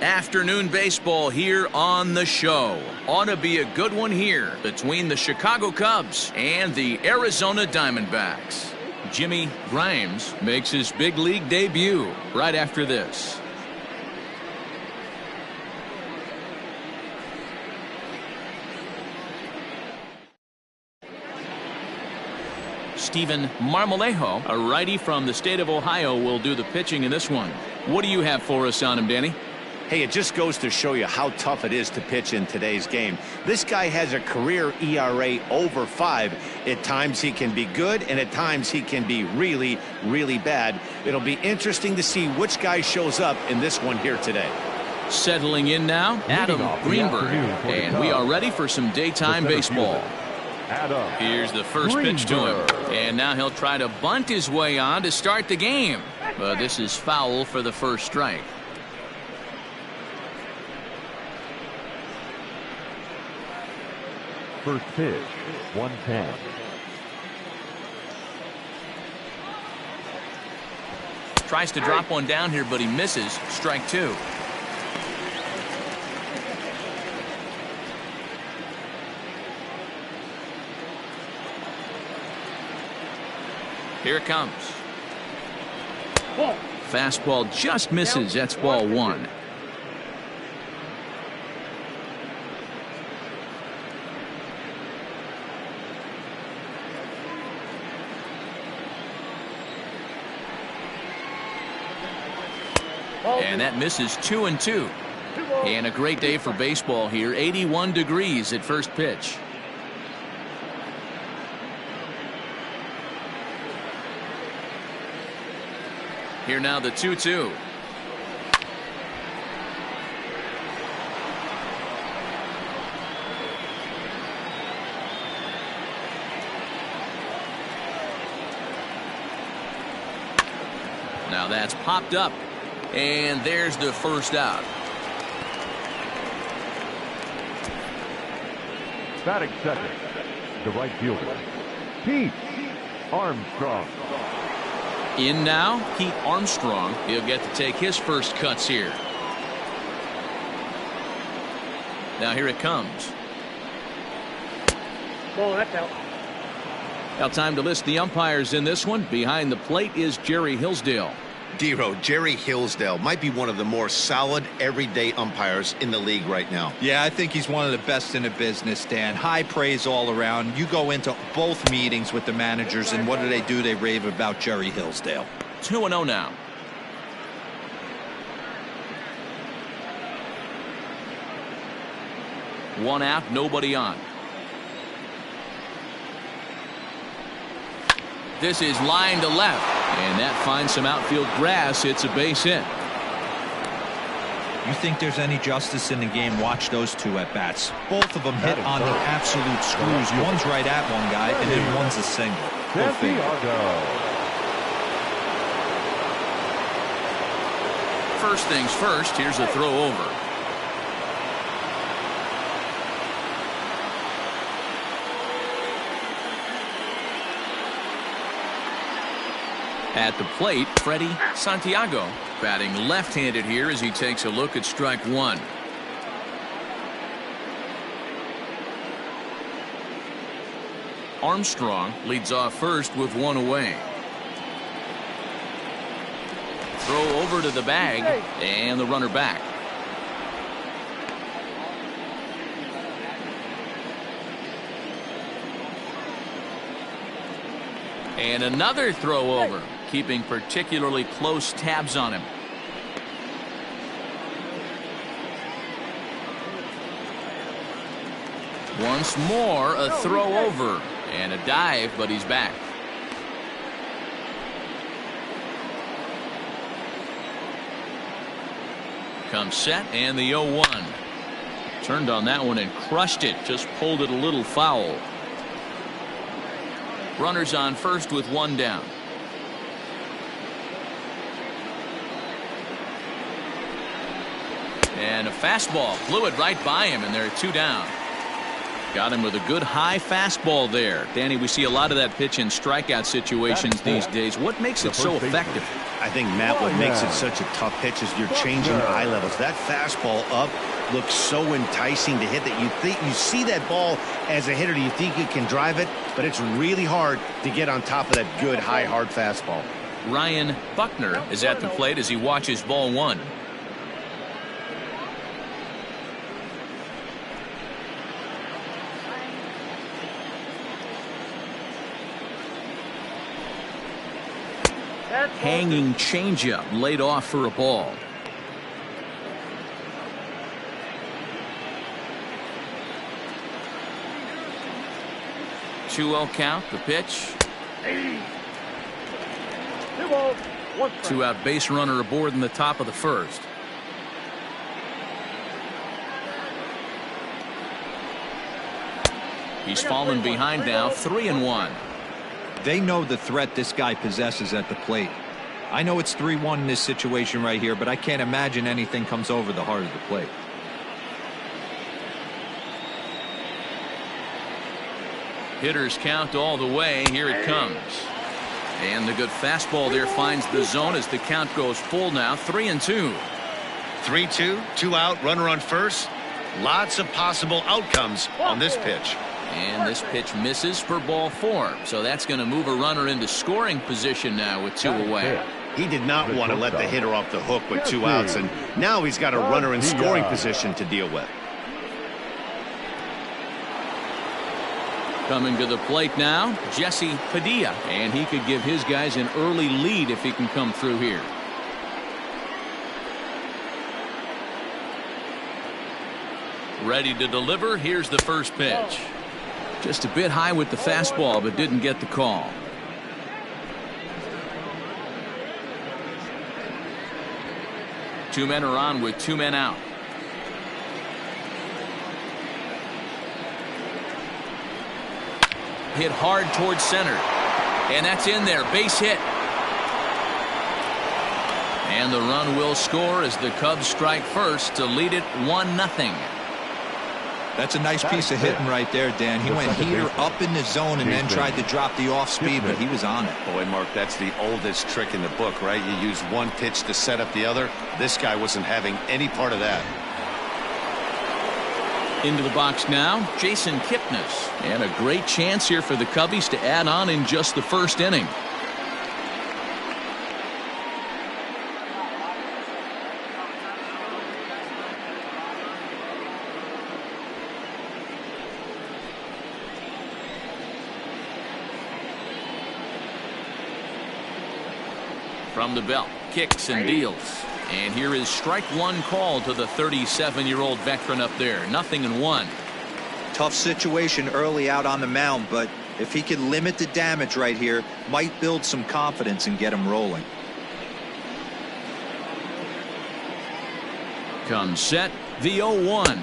Afternoon baseball here on the show. Ought to be a good one here between the Chicago Cubs and the Arizona Diamondbacks. Jimmy Grimes makes his big league debut right after this. Steven Marmolejo, a righty from the state of Ohio, will do the pitching in this one. What do you have for us on him, Danny? Hey, it just goes to show you how tough it is to pitch in today's game. This guy has a career ERA over 5. At times he can be good, and at times he can be really, really bad. It'll be interesting to see which guy shows up in this one here today. Settling in now, Adam Greenberg, and we are ready for some daytime baseball. Here's the first pitch to him, and now he'll try to bunt his way on to start the game. But this is foul for the first strike. First pitch, 110. Tries to drop one down here, but he misses. Strike 2. Here it comes. Fastball just misses. That's ball 1. And that misses 2-2. And a great day for baseball here. 81 degrees at first pitch. Here now the 2-2. Now that's popped up. And there's the first out. Batting second, the right fielder, Pete Armstrong. In now, Pete Armstrong. He'll get to take his first cuts here. Now here it comes. Oh, that's out. Now time to list the umpires in this one. Behind the plate is Jerry Hillsdale. Dero, Jerry Hillsdale might be one of the more solid everyday umpires in the league right now. Yeah, I think he's one of the best in the business, Dan. High praise all around. You go into both meetings with the managers, and what do? They rave about Jerry Hillsdale. 2-0 now. One out, nobody on. This is line to left, and that finds some outfield grass. It's a base hit. You think there's any justice in the game? Watch those two at bats. Both of them hit on the absolute screws. One's right at one guy, and then one's a single. Go figure. First things first, here's a throw over. At the plate, Freddie Santiago batting left-handed here as he takes a look at strike 1. Armstrong leads off first with 1 away. Throw over to the bag and the runner back. And another throw over, keeping particularly close tabs on him. Once more, a throw over and a dive, but he's back. Comes set and the 0-1. Turned on that one and crushed it. Just pulled it a little foul. Runners on first with 1 down. And a fastball flew it right by him, and there are 2 down. Got him with a good high fastball there. Danny, we see a lot of that pitch in strikeout situations these days. What makes it so effective? I think, Matt, what makes it such a tough pitch is you're changing your eye levels. That fastball up looks so enticing to hit that you see that ball as a hitter, you think you can drive it, but it's really hard to get on top of that good, high, hard fastball. Ryan Buckner is at the plate as he watches ball one. Hanging changeup laid off for a ball. Two-0 count. The pitch. 2-out base runner aboard in the top of the first. He's fallen behind now, 3-1. They know the threat this guy possesses at the plate. I know it's 3-1 in this situation right here, but I can't imagine anything comes over the heart of the plate. Hitters count all the way. Here it comes. And the good fastball there finds the zone as the count goes full now. 3-2. 3-2, 2 out, runner on first. Lots of possible outcomes on this pitch. And this pitch misses for ball 4. So that's going to move a runner into scoring position now with 2 away. He did not want to let the hitter off the hook with 2 outs, and now he's got a runner in scoring position to deal with. Coming to the plate now, Jesse Padilla, and he could give his guys an early lead if he can come through here. Ready to deliver. Here's the first pitch. Just a bit high with the fastball, but didn't get the call. Two men are on with 2 men out. Hit hard towards center. And that's in there. Base hit. And the run will score as the Cubs strike first to lead it 1-0. That's a nice piece of hitting right there, Dan. He went heater up in the zone and then tried to drop the off speed, but he was on it. Boy, Mark, that's the oldest trick in the book, right? You use one pitch to set up the other. This guy wasn't having any part of that. Into the box now, Jason Kipnis. And a great chance here for the Cubbies to add on in just the first inning. From the belt, kicks and deals. And here is strike one call to the 37-year-old veteran up there. 0-1. Tough situation early out on the mound, but if he can limit the damage right here, might build some confidence and get him rolling. Comes set, the 0-1.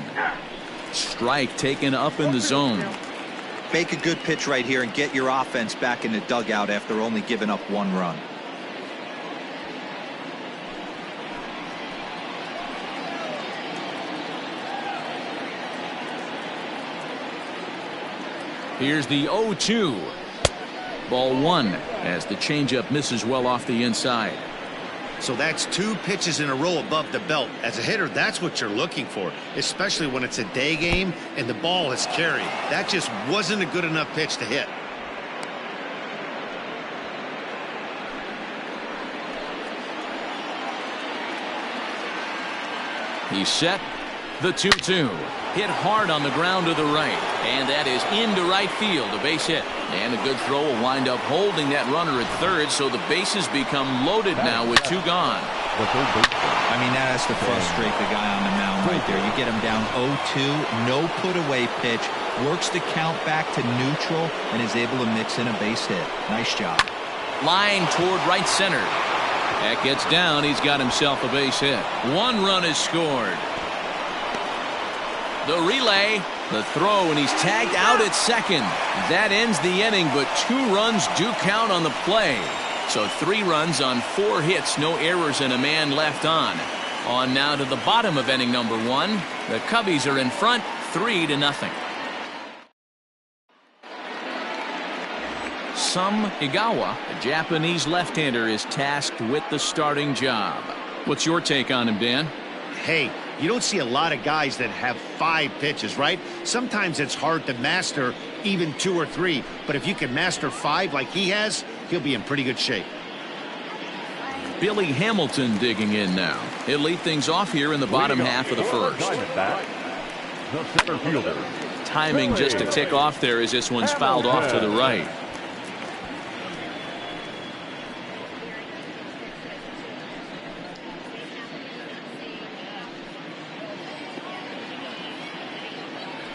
Strike taken up in the zone. Make a good pitch right here and get your offense back in the dugout after only giving up 1 run. Here's the 0-2. Ball 1 as the changeup misses well off the inside. So that's 2 pitches in a row above the belt. As a hitter, that's what you're looking for, especially when it's a day game and the ball is carried. That just wasn't a good enough pitch to hit. He's set. The 2-2. Hit hard on the ground to the right. And that is into right field. A base hit. And a good throw will wind up holding that runner at third. So the bases become loaded now with 2 gone. I mean, that has to frustrate the guy on the mound right there. You get him down 0-2. No put away pitch. Works the count back to neutral and is able to mix in a base hit. Nice job. Line toward right center. That gets down. He's got himself a base hit. 1 run is scored. The relay, the throw, and he's tagged out at second. That ends the inning, but 2 runs do count on the play. So 3 runs on 4 hits, no errors, and a man left on. On now to the bottom of inning number 1. The Cubbies are in front, 3-0. Igawa, a Japanese left-hander, is tasked with the starting job. What's your take on him, Dan? Hey, you don't see a lot of guys that have 5 pitches, right? Sometimes it's hard to master even 2 or 3, but if you can master 5 like he has, he'll be in pretty good shape. Billy Hamilton digging in now. He'll lead things off here in the bottom half of the first. The center fielder. Timing just to tick off there as this one's fouled off to the right.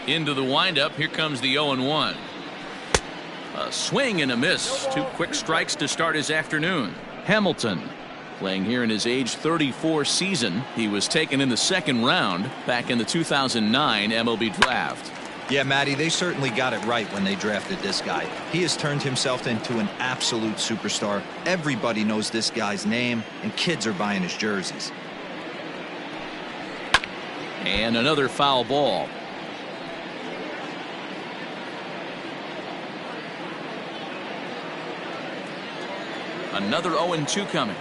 Into the windup. Here comes the 0-1. A swing and a miss. 2 quick strikes to start his afternoon. Hamilton playing here in his age 34 season. He was taken in the 2nd round back in the 2009 MLB draft. Yeah, Matty, they certainly got it right when they drafted this guy. He has turned himself into an absolute superstar. Everybody knows this guy's name, and kids are buying his jerseys. And another foul ball. Another 0-2 coming.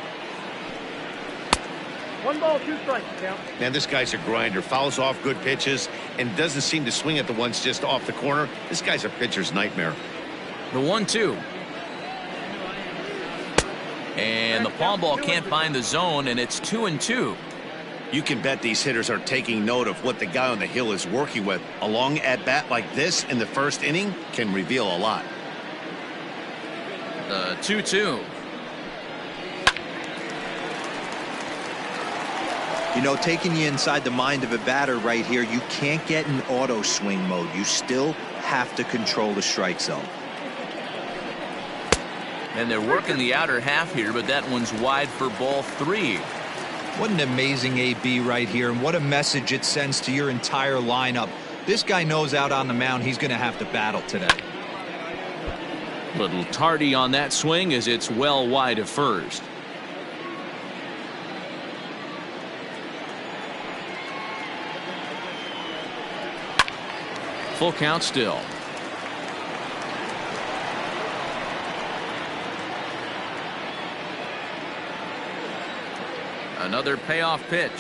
1 ball, 2 strikes, count. Man, this guy's a grinder. Fouls off good pitches and doesn't seem to swing at the ones just off the corner. This guy's a pitcher's nightmare. The 1-2. And the palm ball can't find the zone, and it's 2-2. You can bet these hitters are taking note of what the guy on the hill is working with. A long at-bat like this in the 1st inning can reveal a lot. The 2-2. You know, taking you inside the mind of a batter right here, you can't get in auto swing mode. You still have to control the strike zone. And they're working the outer half here, but that one's wide for ball 3. What an amazing AB right here, and what a message it sends to your entire lineup. This guy knows out on the mound he's going to have to battle today. Little tardy on that swing as it's well wide of first. Full count still. Another payoff pitch.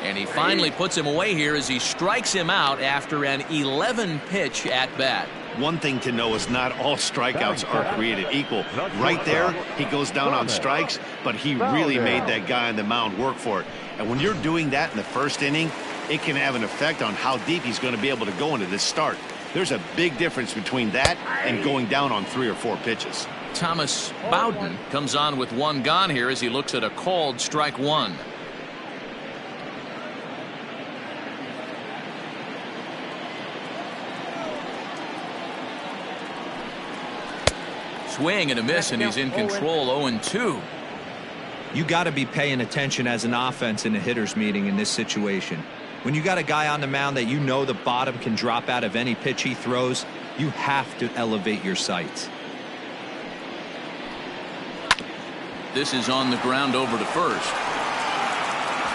And he finally puts him away here as he strikes him out after an 11-pitch at bat. One thing to know is not all strikeouts are created equal. Right there, he goes down on strikes, but he really made that guy on the mound work for it. And when you're doing that in the 1st inning, it can have an effect on how deep he's going to be able to go into this start. There's a big difference between that and going down on 3 or 4 pitches. Thomas Bowden comes on with 1 gone here as he looks at a called strike 1. Swing and a miss, and he's in control. 0-2. You got to be paying attention as an offense in a hitter's meeting in this situation. When you got a guy on the mound that you know the bottom can drop out of any pitch he throws, you have to elevate your sights. This is on the ground over to first.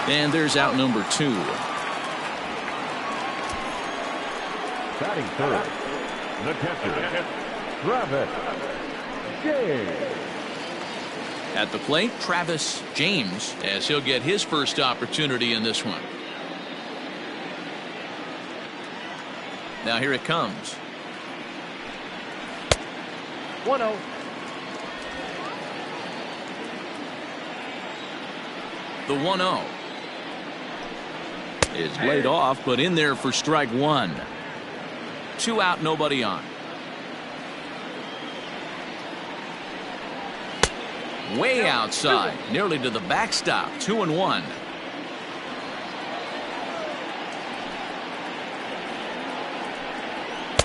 And there's out number 2. Batting third, the catcher, Travis James. At the plate, Travis James, as he'll get his first opportunity in this one. Now here it comes. 1-0. The 1-0 is laid off, but in there for strike 1. 2 out, nobody on. Way outside, nearly to the backstop. 2-1.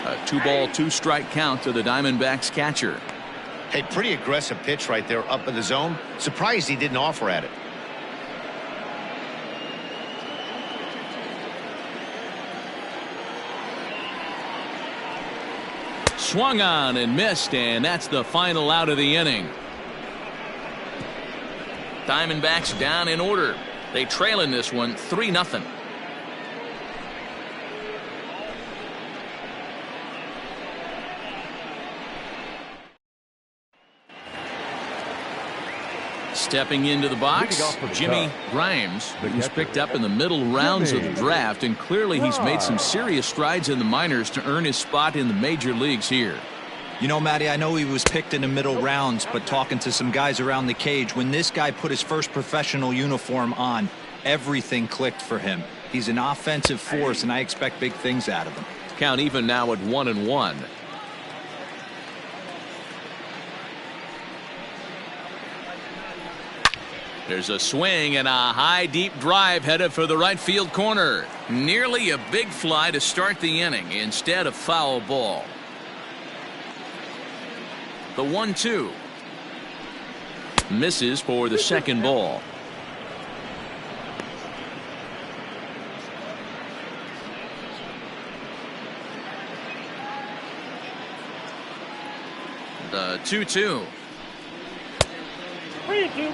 A 2-ball, 2-strike count to the Diamondbacks catcher. Hey, pretty aggressive pitch right there up in the zone. Surprised he didn't offer at it. Swung on and missed, and that's the final out of the inning. Diamondbacks down in order. They trail in this one 3-0. Stepping into the box, Jimmy Grimes, who's picked up in the middle rounds of the draft, and clearly he's made some serious strides in the minors to earn his spot in the major leagues here. You know, Matty, I know he was picked in the middle rounds, but talking to some guys around the cage, when this guy put his first professional uniform on, everything clicked for him. He's an offensive force, and I expect big things out of him. Count even now at 1-1. There's a swing and a high deep drive headed for the right field corner. Nearly a big fly to start the inning. Instead, a foul ball. The 1-2. Misses for the second ball. The 2-2. 3-2.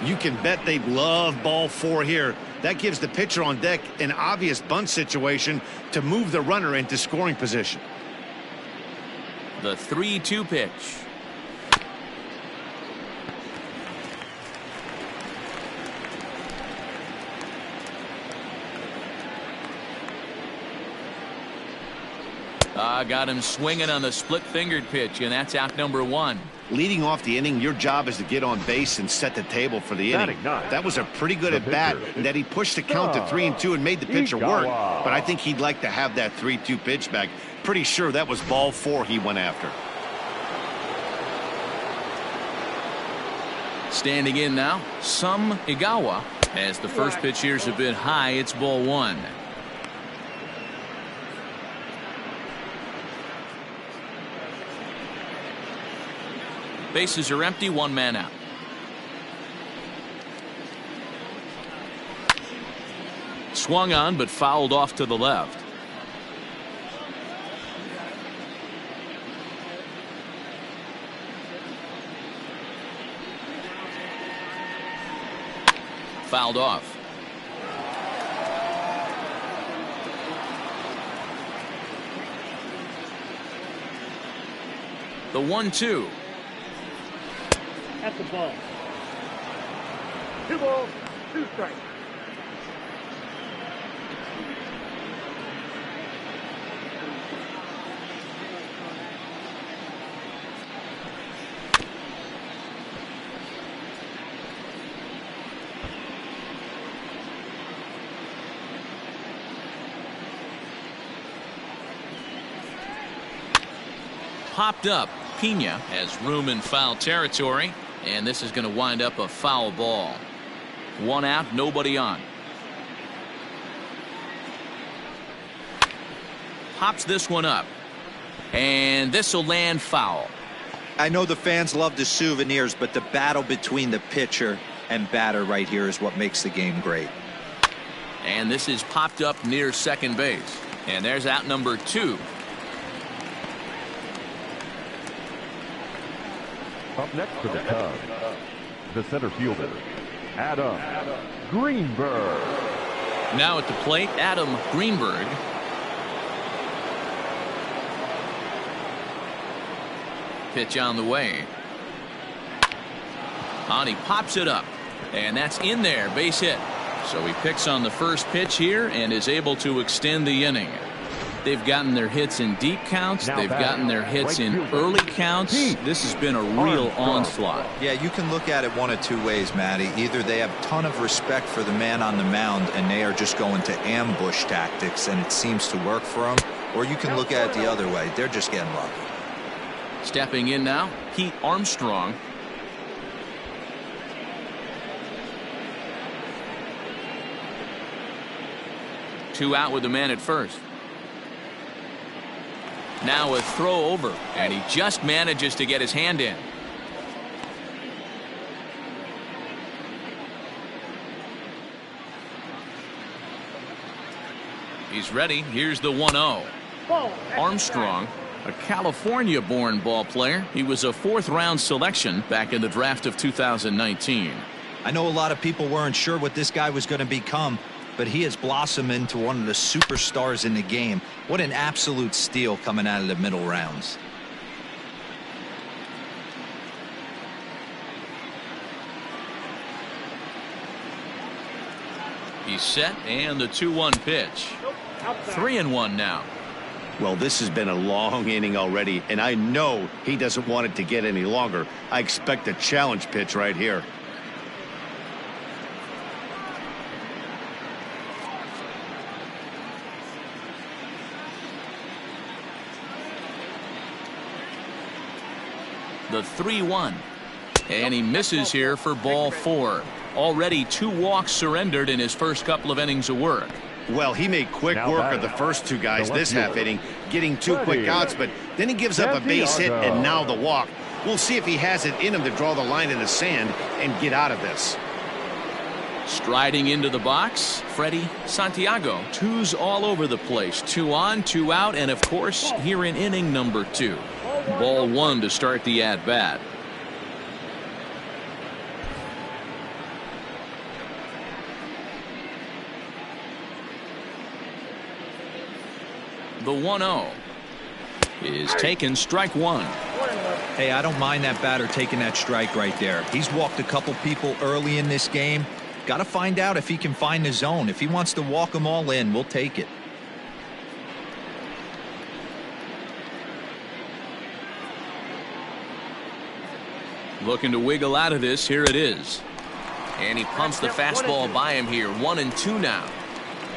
You can bet they love ball 4 here. That gives the pitcher on deck an obvious bunt situation to move the runner into scoring position. The 3-2 pitch. Got him swinging on the split-fingered pitch, and that's out number 1. Leading off the inning, your job is to get on base and set the table for the inning. That was a pretty good at bat, and that he pushed the count to 3-2 and made the pitcher work. But I think he'd like to have that 3-2 pitch back. Pretty sure that was ball 4 he went after. Standing in now, Some Igawa. As the first pitch here's a bit high, it's ball 1. Bases are empty, 1 man out. Swung on, but fouled off to the left. Fouled off. The 1-2. That's the ball. 2 balls, 2 strikes. Popped up. Pena has room in foul territory, and this is going to wind up a foul ball. 1 out, nobody on. Pops this one up, and this will land foul. I know the fans love the souvenirs, but the battle between the pitcher and batter right here is what makes the game great. And this is popped up near second base, and there's out number 2. Up next for the Cubs, the center fielder, Adam Greenberg. Now at the plate, Adam Greenberg. Pitch on the way. On, he pops it up, and that's in there, base hit. So he picks on the first pitch here and is able to extend the inning. They've gotten their hits in deep counts. They've gotten their hits in early counts. This has been a real onslaught. Yeah, you can look at it one of 2 ways, Matty. Either they have a ton of respect for the man on the mound and they are just going to ambush tactics and it seems to work for them, or you can look at it the other way. They're just getting lucky. Stepping in now, Pete Armstrong. Two out with the man at first. Now a throw over, and he just manages to get his hand in. He's ready. Here's the 1-0. Armstrong, a California-born ball player. He was a 4th-round selection back in the draft of 2019. I know a lot of people weren't sure what this guy was going to become, but he has blossomed into one of the superstars in the game. What an absolute steal coming out of the middle rounds. He's set, and the 2-1 pitch. 3-1 now. Well, this has been a long inning already, and I know he doesn't want it to get any longer. I expect a challenge pitch right here. The 3-1. And he misses here for ball 4. Already 2 walks surrendered in his first couple of innings of work. Well, he made quick work of the first 2 guys this half inning, getting 2 quick outs, but then he gives up a base hit and now the walk. We'll see if he has it in him to draw the line in the sand and get out of this. Striding into the box, Freddie Santiago. 2s all over the place. 2 on, 2 out, and of course, here in inning number 2. Ball 1 to start the at-bat. The 1-0 is taken, strike 1. Hey, I don't mind that batter taking that strike right there. He's walked a couple people early in this game. Got to find out if he can find the zone. If he wants to walk them all in, we'll take it. Looking to wiggle out of this. Here it is. And he pumps the fastball by him here. 1-2 now.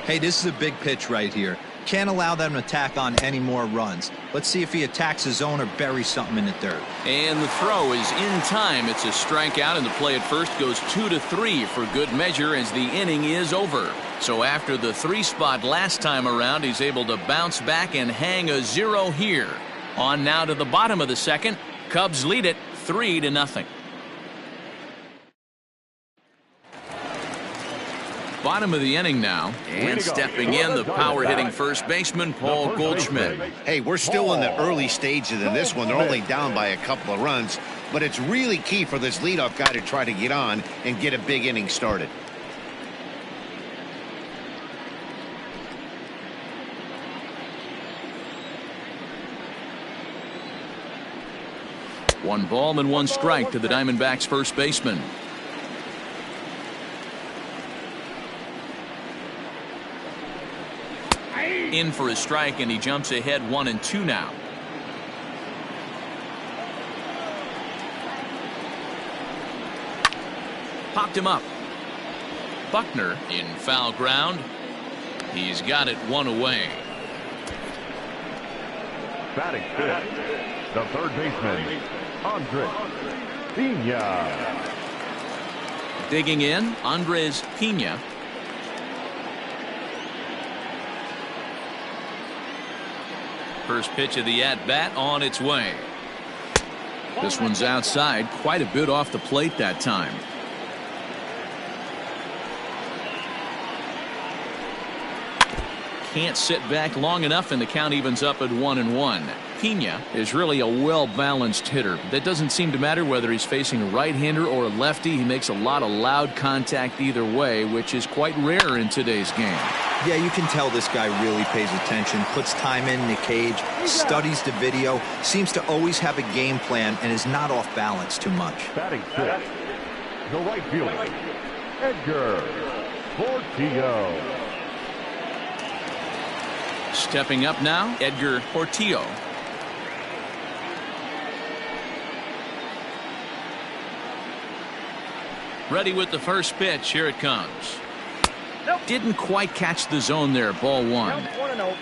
Hey, this is a big pitch right here. Can't allow them to tack on any more runs. Let's see if he attacks his zone or buries something in the dirt. And the throw is in time. It's a strikeout, and the play at first goes 2-3 for good measure as the inning is over. So after the 3 spot last time around, he's able to bounce back and hang a 0 here. On now to the bottom of the second. Cubs lead it 3-0. Bottom of the inning now, and stepping in, the power-hitting first baseman, Paul Goldschmidt. Hey, we're still in the early stages of this one. They're only down by a couple of runs, but it's really key for this leadoff guy to try to get on and get a big inning started. One ball and 1 strike to the Diamondbacks first baseman. In for a strike, and he jumps ahead 1-2 now. Popped him up. Buckner in foul ground. He's got it 1 away. Batting 5th, the third baseman, Andres Pena. Digging in, Andres Pena. First pitch of the at-bat on its way. This one's outside, quite a bit off the plate that time. Can't sit back long enough, and the count evens up at 1-1. Pena is really a well-balanced hitter. That doesn't seem to matter whether he's facing a right-hander or a lefty. He makes a lot of loud contact either way, which is quite rare in today's game. Yeah, you can tell this guy really pays attention, puts time in the cage, studies the video, seems to always have a game plan, and is not off balance too much. Batting 6th, the right fielder, Edgar Portillo. Stepping up now, Edgar Portillo. Ready with the first pitch. Here it comes. Nope. Didn't quite catch the zone there. Ball 1. 1-0.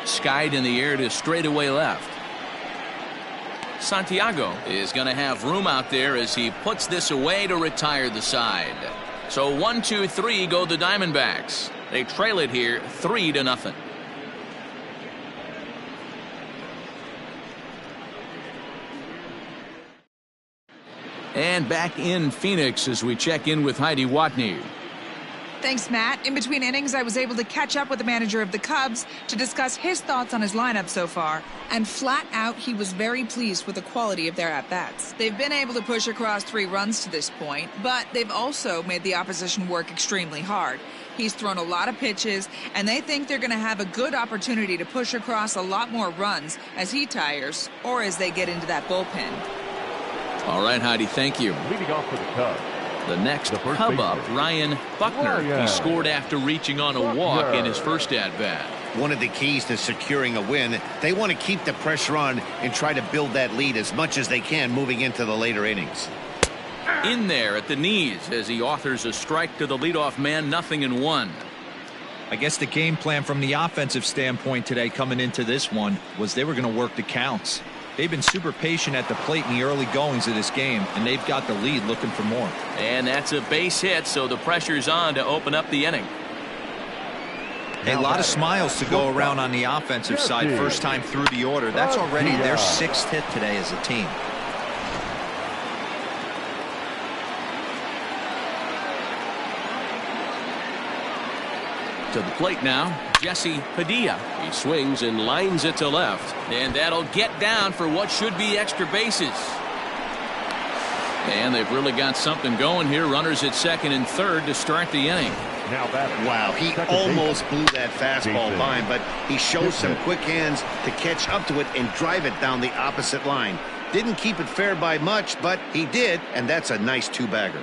Skied in the air to straightaway left. Santiago is going to have room out there as he puts this away to retire the side. So 1-2-3 go the Diamondbacks. They trail it here 3-0. And back in Phoenix as we check in with Heidi Watney. Thanks, Matt. In between innings, I was able to catch up with the manager of the Cubs to discuss his thoughts on his lineup so far. And flat out, he was very pleased with the quality of their at-bats. They've been able to push across 3 runs to this point, but they've also made the opposition work extremely hard. He's thrown a lot of pitches, and they think they're going to have a good opportunity to push across a lot more runs as he tires or as they get into that bullpen. All right, Heidi, thank you. Leading off for the Cubs. The next Cub up, Ryan Buckner. He scored after reaching on a walk in his first at-bat. One of the keys to securing a win, they want to keep the pressure on and try to build that lead as much as they can moving into the later innings. In there at the knees as he authors a strike to the leadoff man, 0-1. I guess the game plan from the offensive standpoint today coming into this one was they were going to work the counts. They've been super patient at the plate in the early goings of this game, and they've got the lead looking for more. And that's a base hit, so the pressure's on to open up the inning. A lot of smiles to go around on the offensive side. First time through the order. That's already their 6th hit today as a team. To the plate now, Jesse Padilla. He swings and lines it to left. And that'll get down for what should be extra bases. And they've really got something going here. Runners at second and third to start the inning. Wow, he almost blew that fastball by him, but he shows some quick hands to catch up to it and drive it down the opposite line. Didn't keep it fair by much, but he did, and that's a nice two-bagger.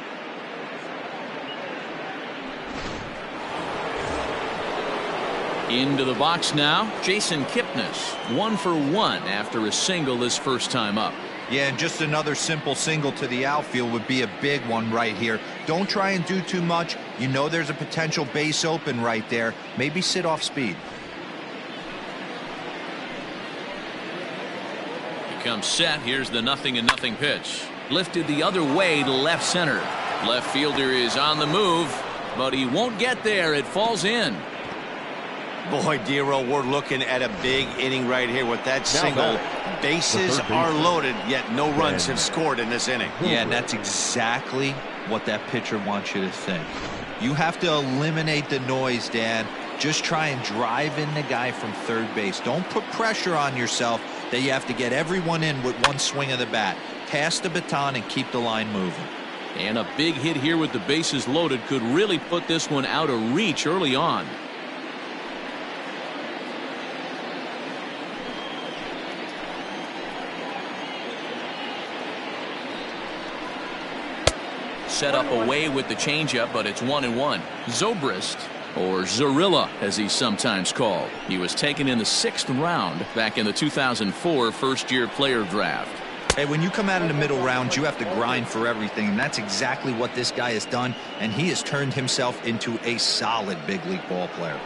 Into the box now, Jason Kipnis, 1 for 1 after a single his first time up. Yeah, and just another simple single to the outfield would be a big one right here. Don't try and do too much. You know there's a potential base open right there. Maybe sit off speed. He comes set. Here's the 0-0 pitch. Lifted the other way to left center. Left fielder is on the move, but he won't get there. It falls in. Boy, Dero, we're looking at a big inning right here with that single. Bases are loaded, yet no runs have scored in this inning. Yeah, and that's exactly what that pitcher wants you to think. You have to eliminate the noise, Dan. Just try and drive in the guy from third base. Don't put pressure on yourself that you have to get everyone in with one swing of the bat. Pass the baton and keep the line moving. And a big hit here with the bases loaded could really put this one out of reach early on. Set up away with the changeup, but it's 1-1. Zobrist, or Zorilla as he's sometimes called. He was taken in the 6th round back in the 2004 first-year player draft. Hey, when you come out in the middle rounds, you have to grind for everything, and that's exactly what this guy has done, and he has turned himself into a solid big league ball player.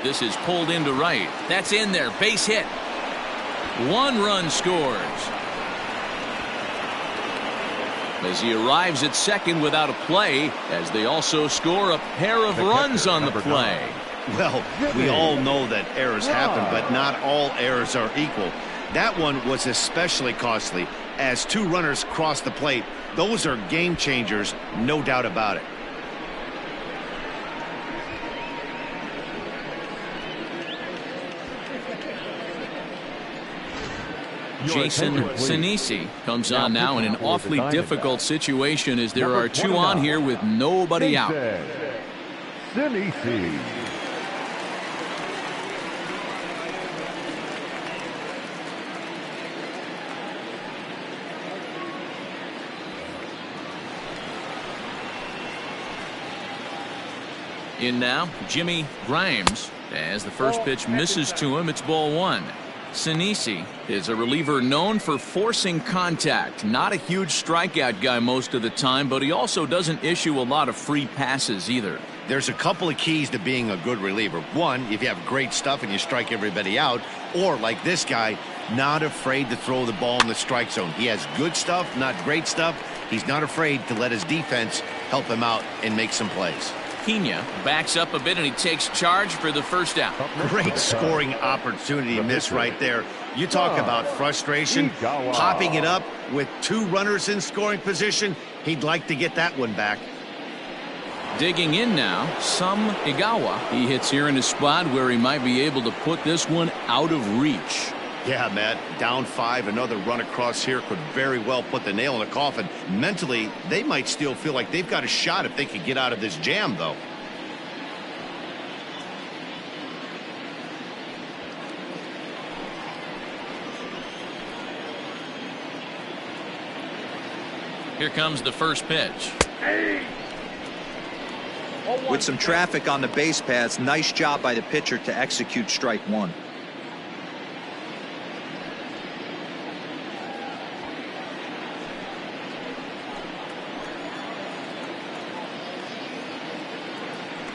This is pulled into right. That's in there. Base hit. 1 run scores. As he arrives at second without a play, as they also score a pair of runs on the play. Well, we all know that errors happen, but not all errors are equal. That one was especially costly as 2 runners cross the plate. Those are game changers, no doubt about it. Jason Sinisi comes on now in an awfully difficult situation as there are 2 on here with nobody out. Sinisi. In now, Jimmy Grimes. As the first pitch misses to him, it's ball 1. Sinisi is a reliever known for forcing contact. Not a huge strikeout guy most of the time, but he also doesn't issue a lot of free passes either. There's a couple of keys to being a good reliever. One, if you have great stuff and you strike everybody out, or like this guy, not afraid to throw the ball in the strike zone. He has good stuff, not great stuff. He's not afraid to let his defense help him out and make some plays. Pena backs up a bit and he takes charge for the first out. Great scoring opportunity miss right there. You talk about frustration, popping it up with 2 runners in scoring position. He'd like to get that one back. Digging in now, Some Igawa. He hits here in a spot where he might be able to put this one out of reach. Yeah, Matt, down 5, another run across here could very well put the nail in the coffin. Mentally, they might still feel like they've got a shot if they could get out of this jam, though. Here comes the first pitch. With some traffic on the base paths, nice job by the pitcher to execute strike one.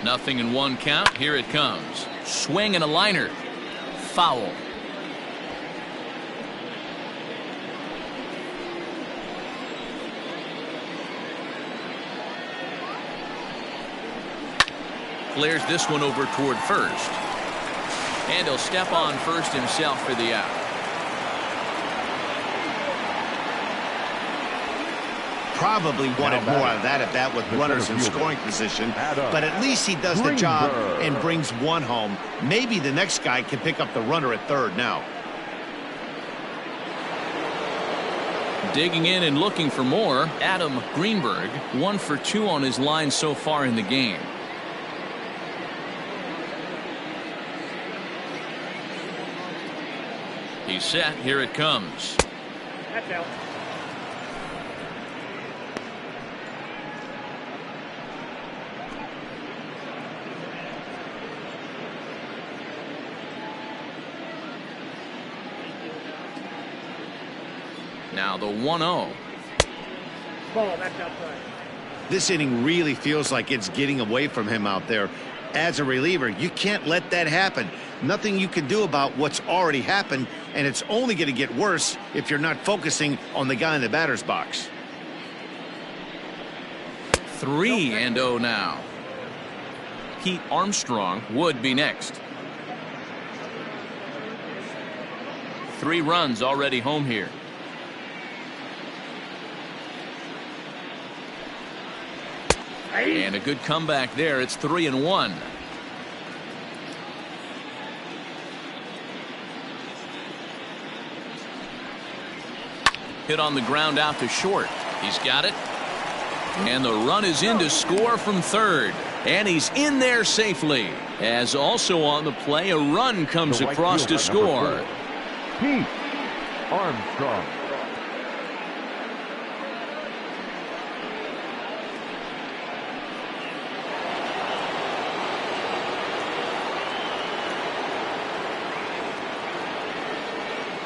Nothing in 1 count. Here it comes. Swing and a liner. Foul. Clears this one over toward first. And he'll step on first himself for the out. Probably wanted more out of that at bat with runners in scoring position, but at least he does the job and brings one home. Maybe the next guy can pick up the runner at third now. Digging in and looking for more, Adam Greenberg, 1 for 2 on his line so far in the game. He's set. Here it comes. That's out. Now the 1-0. Ball, that's outside. This inning really feels like it's getting away from him out there. As a reliever, you can't let that happen. Nothing you can do about what's already happened, and it's only going to get worse if you're not focusing on the guy in the batter's box. 3-0 now. Pete Armstrong would be next. 3 runs already home here. And a good comeback there. It's 3-1. Hit on the ground out to short. He's got it. And the run is in to score from third. And he's in there safely. As also on the play, a run comes across to score. Pete Armstrong.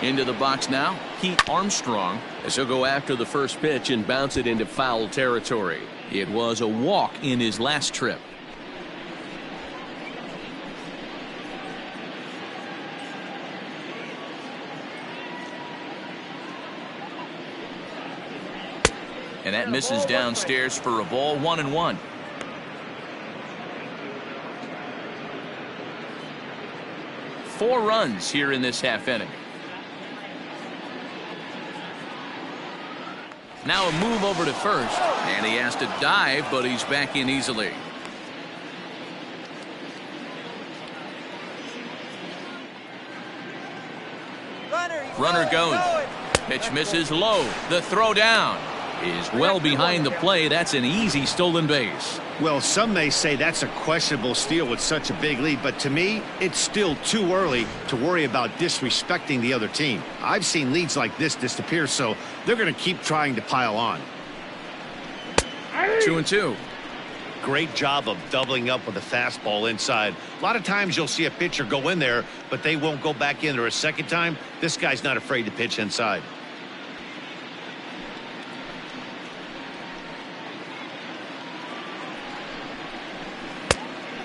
Into the box now, Pete Armstrong, as he'll go after the first pitch and bounce it into foul territory. It was a walk in his last trip. And that misses downstairs for a ball. 1-1. Four runs here in this half inning. Now a move over to first, and he has to dive, but he's back in easily. Runner goes. Pitch misses low. The throw down is well behind the play. That's an easy stolen base. Well, some may say that's a questionable steal with such a big lead, but to me, it's still too early to worry about disrespecting the other team. I've seen leads like this disappear, so they're going to keep trying to pile on. 2-2. Great job of doubling up with a fastball inside. A lot of times you'll see a pitcher go in there, but they won't go back in there a second time. This guy's not afraid to pitch inside.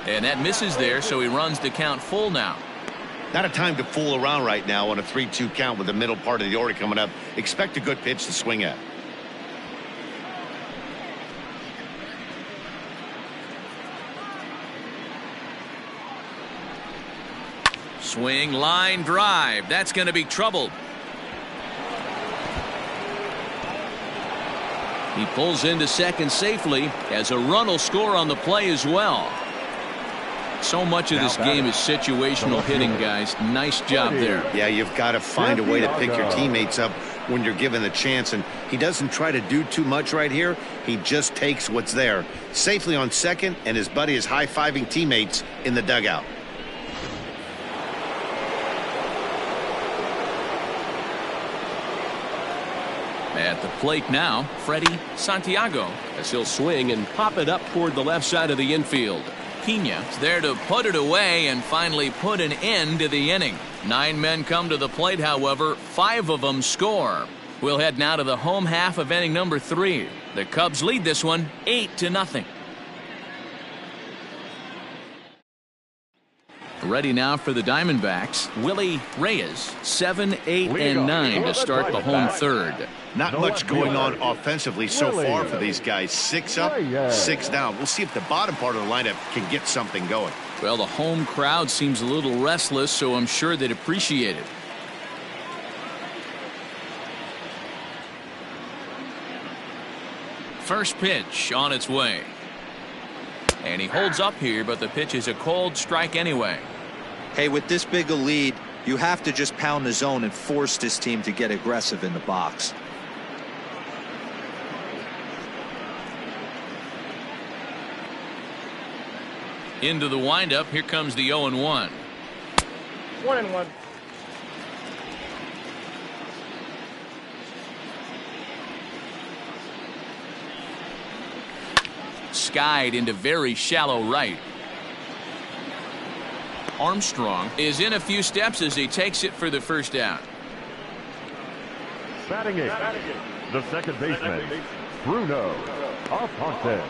And that misses there, so he runs the count full now. Not a time to fool around right now on a 3-2 count with the middle part of the order coming up. Expect a good pitch to swing at. Swing, line, drive. That's going to be trouble. He pulls into second safely as a run will score on the play as well. So much of this game is situational hitting, guys. Nice job there. Yeah, you've got to find a way to pick your teammates up when you're given the chance, and he doesn't try to do too much right here. He just takes what's there. Safely on second, and his buddy is high-fiving teammates in the dugout. At the plate now, Freddie Santiago, as he'll swing and pop it up toward the left side of the infield. Piña's there to put it away and finally put an end to the inning. 9 men come to the plate, however, 5 of them score. We'll head now to the home half of inning number 3. The Cubs lead this one 8-0. Ready now for the Diamondbacks. Willie Reyes, 7, 8, and 9 to start the home third. Not much going on offensively so far for these guys. 6 up, 6 down. We'll see if the bottom part of the lineup can get something going. Well, the home crowd seems a little restless, so I'm sure they'd appreciate it. First pitch on its way. And he holds up here, but the pitch is a cold strike anyway. Hey, with this big a lead, you have to just pound the zone and force this team to get aggressive in the box. Into the windup, here comes the 0-1. 1-1. Skied into very shallow right. Armstrong is in a few steps as he takes it for the first down. Batting it, the second baseman, Bruno Aponte.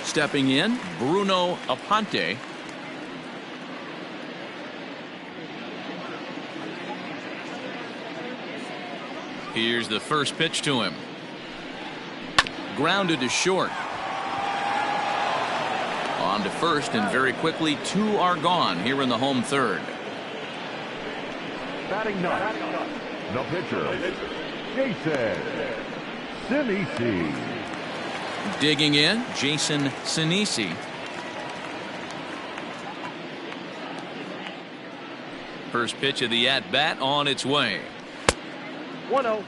Stepping in, Bruno Aponte. Here's the first pitch to him. Grounded to short. On to first, and very quickly 2 are gone here in the home third. Batting ninth, the pitcher, Jason Sinisi. Digging in, Jason Sinisi. First pitch of the at-bat on its way. 1-0.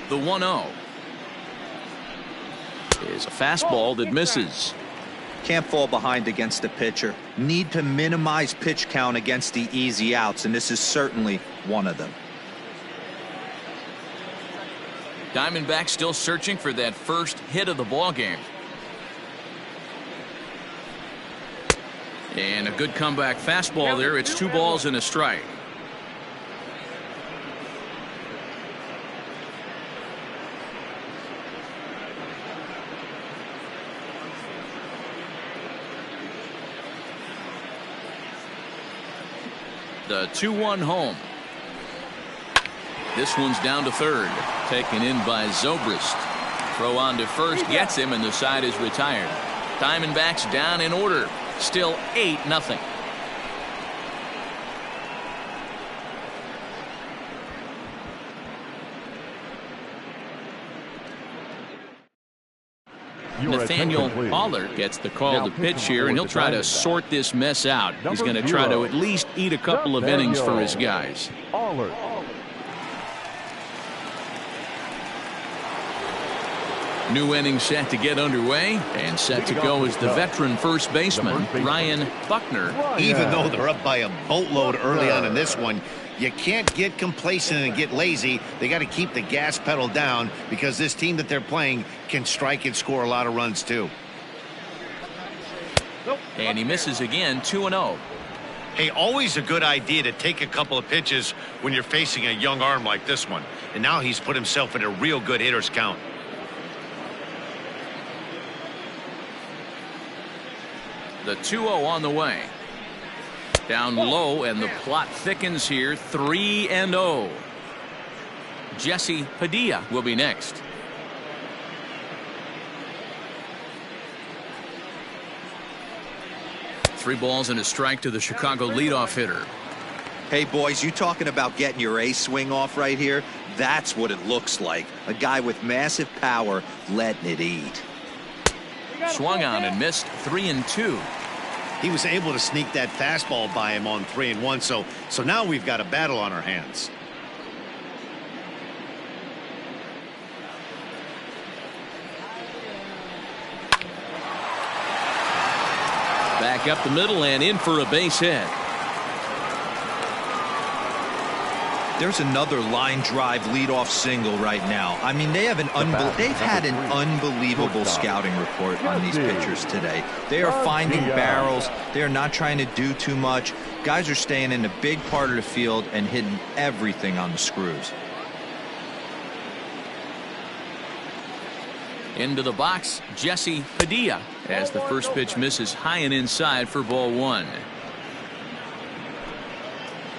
The 1-0 is a fastball that misses. Can't fall behind against the pitcher. Need to minimize pitch count against the easy outs, and this is certainly one of them. Diamondbacks still searching for that first hit of the ball game. And a good comeback fastball there. It's 2 balls and a strike. The 2-1 home. This one's down to third. Taken in by Zobrist. Throw on to first. Gets him, and the side is retired. Diamondbacks down in order. Still 8-0. Nathaniel Pollard gets the call to pitch here, and he'll try to sort this mess out. He's going to try to at least eat a couple of innings for his guys. New inning set to get underway, and set to go is the veteran first baseman, Ryan Buckner. Even though they're up by a boatload early on in this one, you can't get complacent and get lazy. They got to keep the gas pedal down, because this team that they're playing can strike and score a lot of runs too. And he misses again, 2-0. Hey, always a good idea to take a couple of pitches when you're facing a young arm like this one. And now he's put himself in a real good hitter's count. The 2-0 on the way. Down low, and the plot thickens here. 3-0. Jesse Padilla will be next. 3 balls and a strike to the Chicago leadoff hitter. Hey, boys, you talking about getting your ace swing off right here? That's what it looks like. A guy with massive power letting it eat. Swung on and missed 3-2. He was able to sneak that fastball by him on 3-1. So now we've got a battle on our hands. Back up the middle and in for a base hit. There's another line drive leadoff single right now. I mean, they've had an unbelievable scouting report on these pitchers today. They are finding barrels. They are not trying to do too much. Guys are staying in a big part of the field and hitting everything on the screws. Into the box, Jesse Padilla, as the first pitch misses high and inside for ball 1.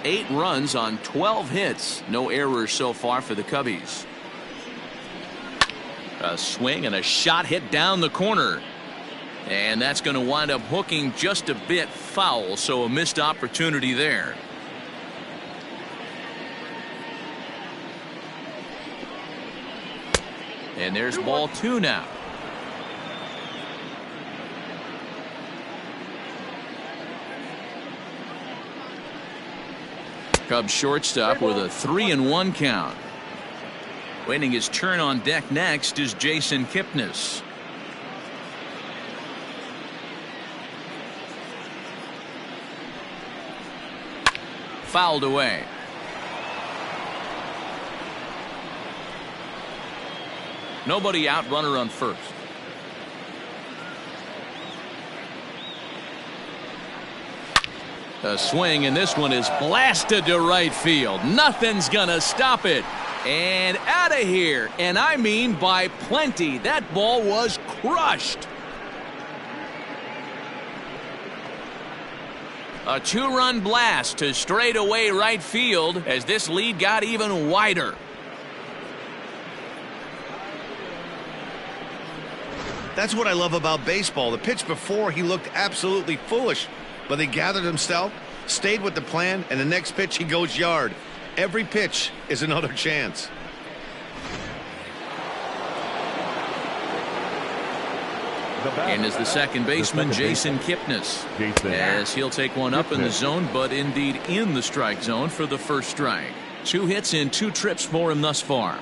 8 runs on 12 hits. No errors so far for the Cubbies. A swing and a shot hit down the corner. And that's going to wind up hooking just a bit foul, so a missed opportunity there. And there's ball 2 now. Cubs shortstop with a 3-1 count. Waiting his turn on deck next is Jason Kipnis. Fouled away. Nobody out, runner on first. A swing, and this one is blasted to right field. Nothing's gonna stop it. And out of here, and I mean by plenty. That ball was crushed. A 2-run blast to straightaway right field as this lead got even wider. That's what I love about baseball. The pitch before, he looked absolutely foolish, but he gathered himself, stayed with the plan, and the next pitch he goes yard. Every pitch is another chance. And is the second baseman, Jason Kipnis, as he'll take one up in the zone, but indeed in the strike zone for the first strike. 2 hits in 2 trips for him thus far.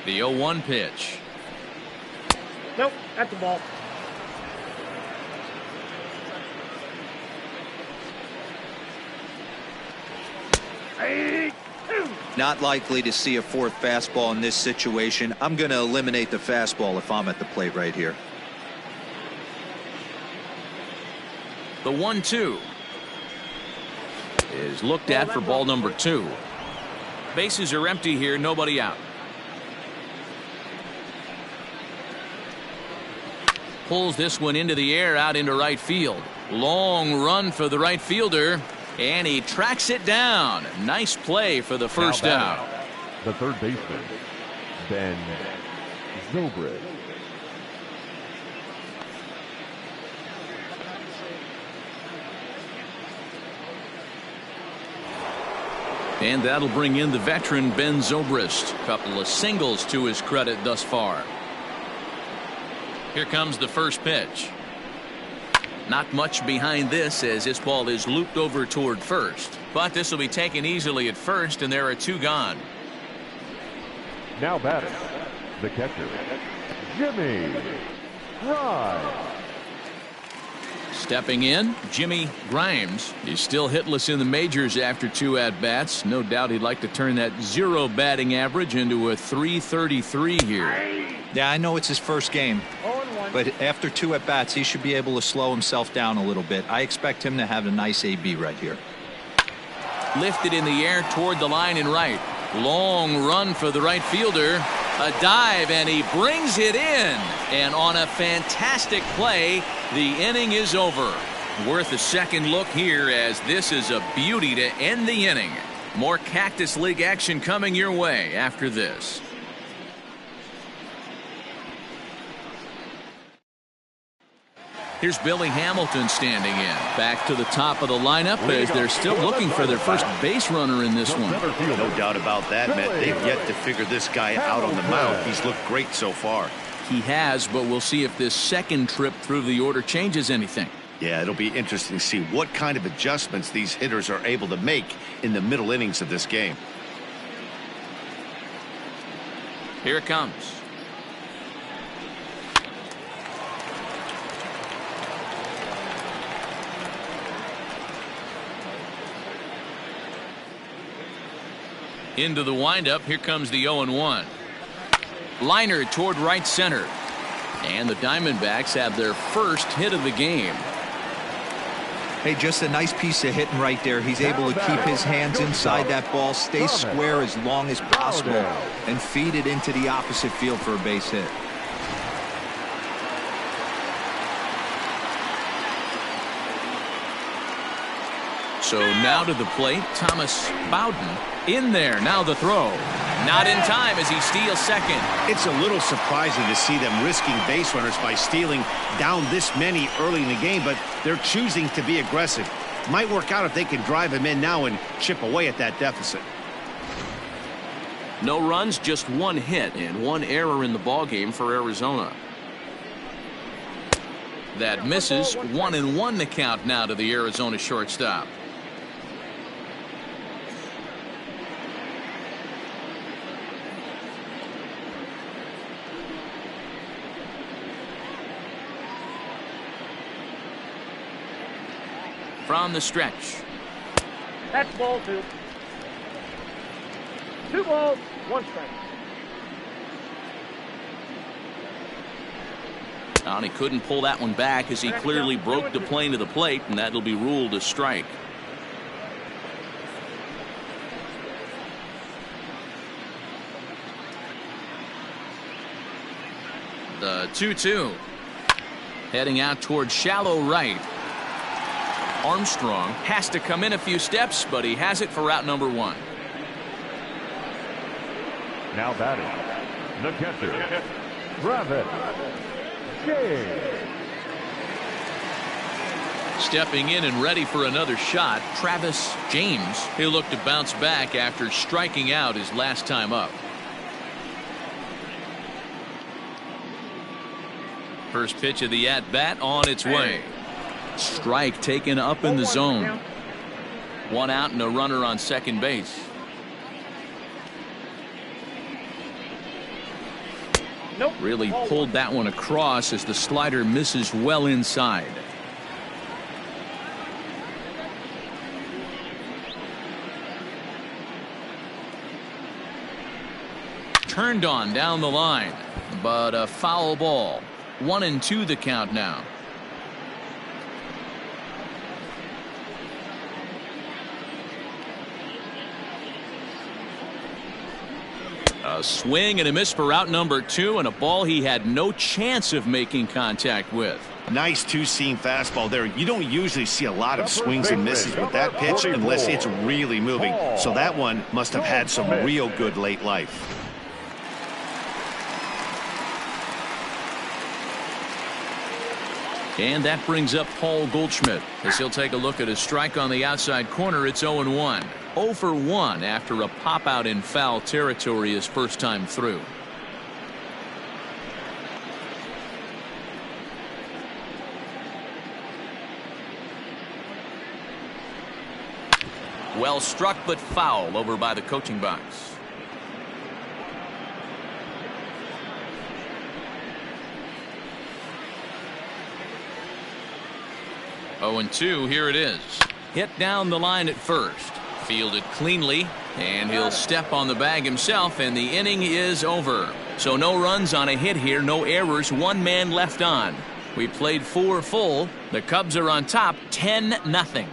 The 0-1 pitch. Nope, that's the ball. Not likely to see a 4th fastball in this situation. I'm going to eliminate the fastball if I'm at the plate right here. The 1-2 is looked at for ball number 2. Bases are empty here, nobody out. Pulls this one into the air out into right field. Long run for the right fielder, and he tracks it down. Nice play for the first out. The third baseman, Ben Zobrist. And that'll bring in the veteran Ben Zobrist. Couple of singles to his credit thus far. Here comes the first pitch. Not much behind this as this ball is looped over toward first. But this will be taken easily at first, and there are 2 gone. Now batting, the catcher, Jimmy Grimes. Stepping in, Jimmy Grimes. He's still hitless in the majors after 2 at-bats. No doubt he'd like to turn that 0 batting average into a .333 here. Yeah, I know it's his first game, but after 2 at-bats, he should be able to slow himself down a little bit. I expect him to have a nice AB right here. Lifted in the air toward the line and right. Long run for the right fielder. A dive, and he brings it in. And on a fantastic play, the inning is over. Worth a second look here, as this is a beauty to end the inning. More Cactus League action coming your way after this. Here's Billy Hamilton standing in. Back to the top of the lineup as they're still looking for their first base runner in this one. No doubt about that, Matt. They've yet to figure this guy out on the mound. He's looked great so far. He has, but we'll see if this second trip through the order changes anything. Yeah, it'll be interesting to see what kind of adjustments these hitters are able to make in the middle innings of this game. Here it comes. Into the windup. Here comes the 0-1. Liner toward right center. And the Diamondbacks have their first hit of the game. Hey, just a nice piece of hitting right there. He's able to keep his hands inside that ball, stay square as long as possible, and feed it into the opposite field for a base hit. So now to the plate, Thomas Bowden in there. Now the throw. Not in time as he steals second. It's a little surprising to see them risking base runners by stealing down this many early in the game, but they're choosing to be aggressive. Might work out if they can drive him in now and chip away at that deficit. No runs, just one hit and one error in the ballgame for Arizona. That misses. 1-1 the count now to the Arizona shortstop. From the stretch. That's ball 2. 2 balls, 1 strike. And he couldn't pull that one back as he clearly broke the plane to the plate, and that'll be ruled a strike. The 2-2. Heading out towards shallow right. Armstrong has to come in a few steps, but he has it for out number 1. Now batting, the catcher, Travis James. Stepping in and ready for another shot, Travis James. He'll look to bounce back after striking out his last time up. First pitch of the at-bat on its way. Strike taken up in the zone. 1 out and a runner on second base. Nope. Really pulled that one across as the slider misses well inside. Turned on down the line, but a foul ball. 1-2 the count now. A swing and a miss for out number 2, and a ball he had no chance of making contact with. Nice two-seam fastball there. You don't usually see a lot of swings and misses with that pitch unless it's really moving. So that one must have had some real good late life. And that brings up Paul Goldschmidt as he'll take a look at a strike on the outside corner. It's 0-1. 0 for 1 after a pop out in foul territory his first time through. Well struck, but foul over by the coaching box. Oh, and 2, here it is. Hit down the line at first. Fielded cleanly, and he'll step on the bag himself, and the inning is over. So no runs on a hit here, no errors, 1 man left on. We played 4 full. The Cubs are on top, 10-0.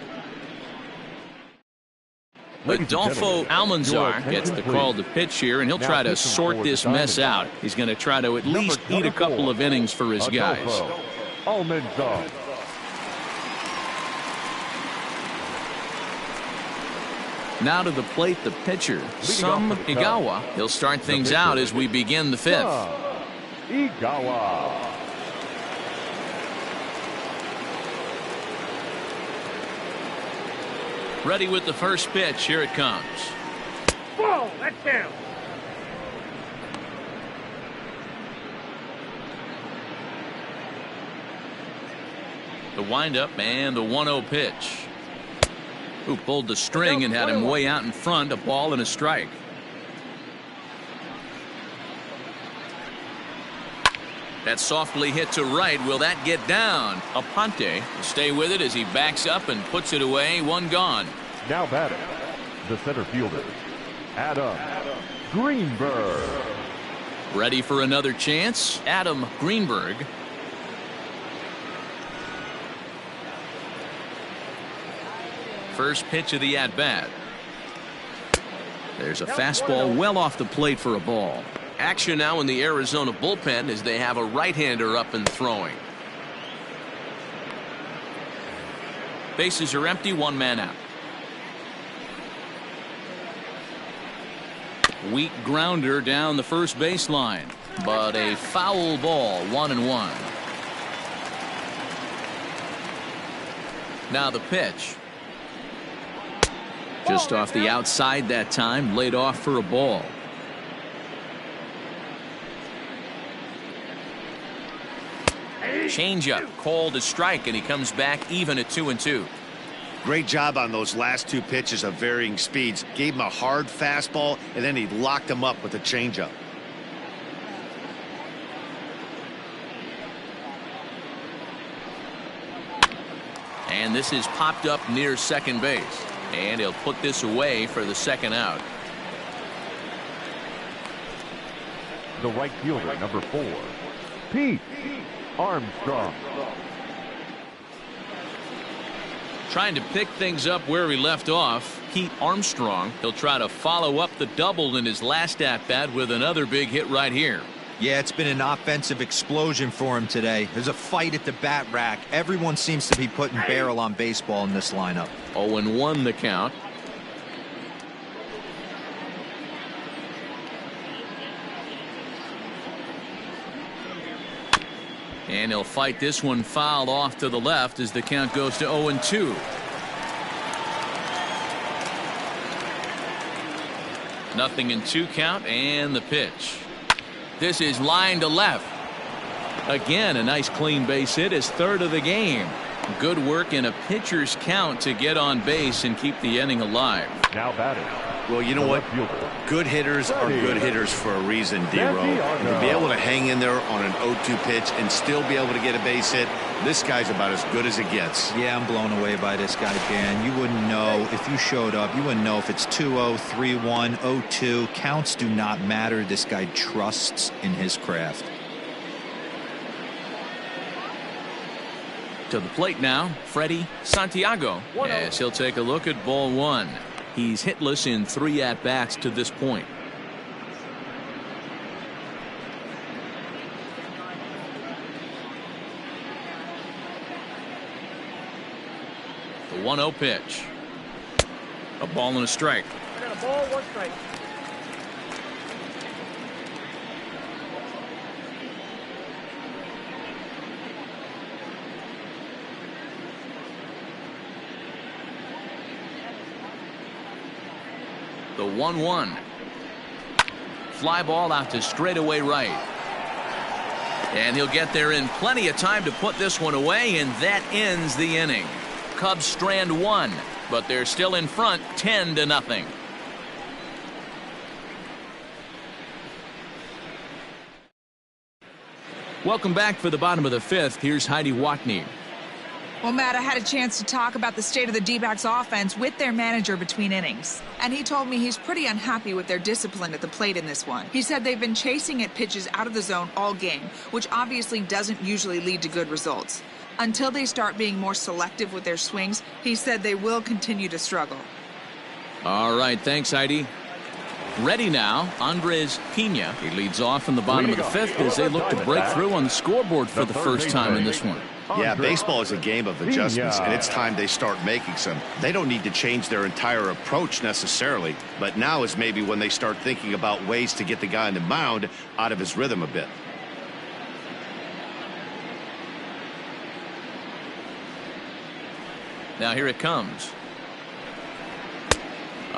Adolfo Almanzar gets the call to pitch here, and he'll try to sort this mess out. He's going to try to at least eat a couple of innings for his guys. Almanzar. Now to the plate, the pitcher, Sum Igawa. He'll start things out as we begin the 5th. Igawa. Ready with the first pitch. Here it comes. Ball, that's down. The windup and the 1-0 pitch. Who pulled the string and had him way out in front. A ball and a strike. That's softly hit to right. Will that get down? Aponte will stay with it as he backs up and puts it away. One gone. Now batting, the center fielder, Adam Greenberg. Ready for another chance. Adam Greenberg. First pitch of the at-bat. There's a fastball well off the plate for a ball. Action now in the Arizona bullpen as they have a right-hander up and throwing. Bases are empty, one man out. Weak grounder down the first baseline, but a foul ball, 1-1. Now the pitch. Just off the outside that time, laid off for a ball. Changeup called a strike, and he comes back even at 2-2. Great job on those last two pitches of varying speeds. Gave him a hard fastball, and then he locked him up with a changeup. And this is popped up near second base. And he'll put this away for the second out. The right fielder, number 4, Pete Armstrong. Trying to pick things up where he left off. Pete Armstrong. He'll try to follow up the double in his last at-bat with another big hit right here. Yeah, it's been an offensive explosion for him today. There's a fight at the bat rack. Everyone seems to be putting barrel on baseball in this lineup. 0-1 the count. And he'll fight this one fouled off to the left as the count goes to 0-2. Nothing in 2 count, and the pitch. This is line to left. Again, a nice clean base hit, his 3rd of the game. Good work in a pitcher's count to get on base and keep the inning alive. Now batting. Well, you know what? Good hitters are good hitters for a reason, D-Row. And to be able to hang in there on an 0-2 pitch and still be able to get a base hit, this guy's about as good as it gets. Yeah, I'm blown away by this guy, Dan. You wouldn't know if you showed up. You wouldn't know if it's 2-0, 3-1, 0-2. Counts do not matter. This guy trusts in his craft. To the plate now, Freddie Santiago, as he'll take a look at ball 1. He's hitless in 3 at-bats to this point. The 1-0 pitch. A ball and a strike. I got a ball, 1 strike. The 1-1. Fly ball out to straightaway right. And he'll get there in plenty of time to put this one away, and that ends the inning. Cubs strand 1, but they're still in front 10-0. Welcome back for the bottom of the 5th. Here's Heidi Watney. Well, Matt, I had a chance to talk about the state of the D-backs offense with their manager between innings. And he told me he's pretty unhappy with their discipline at the plate in this one. He said they've been chasing at pitches out of the zone all game, which obviously doesn't usually lead to good results. Until they start being more selective with their swings, he said they will continue to struggle. All right, thanks, Heidi. Ready now, Andres Pena. He leads off in the bottom of the 5th as they look to break through on the scoreboard for the first time in this one. Yeah, baseball is a game of adjustments, and it's time they start making some. They don't need to change their entire approach necessarily, but now is maybe when they start thinking about ways to get the guy on the mound out of his rhythm a bit. Now here it comes.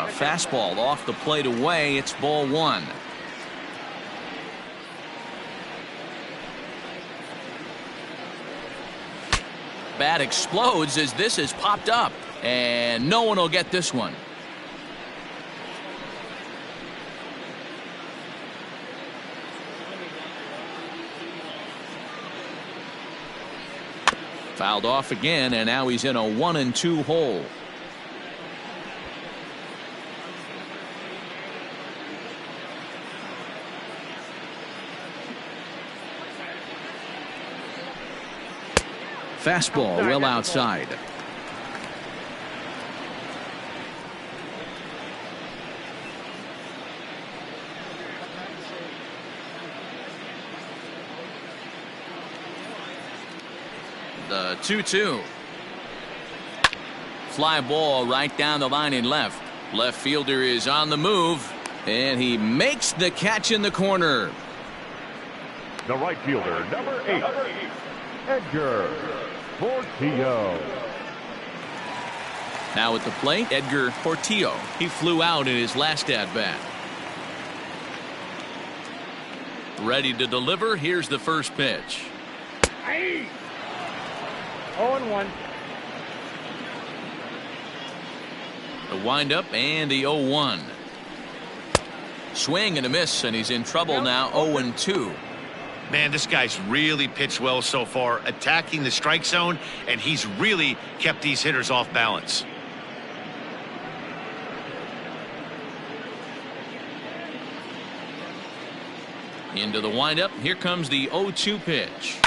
A fastball off the plate away. It's ball one. Bat explodes as this is popped up, and no one will get this one. Fouled off again, and now he's in a 1-2 hole. Fastball well outside. The 2-2. Fly ball right down the line in left. Left fielder is on the move, and he makes the catch in the corner. The right fielder, number 8, Edgar Portillo. Now at the plate, Edgar Portillo. He flew out in his last at-bat. Ready to deliver. Here's the first pitch. Hey! 0-1. The windup and the 0-1. Swing and a miss, and he's in trouble now. 0-2. Man, this guy's really pitched well so far, attacking the strike zone, and he's really kept these hitters off balance. Into the windup. Here comes the 0-2 pitch.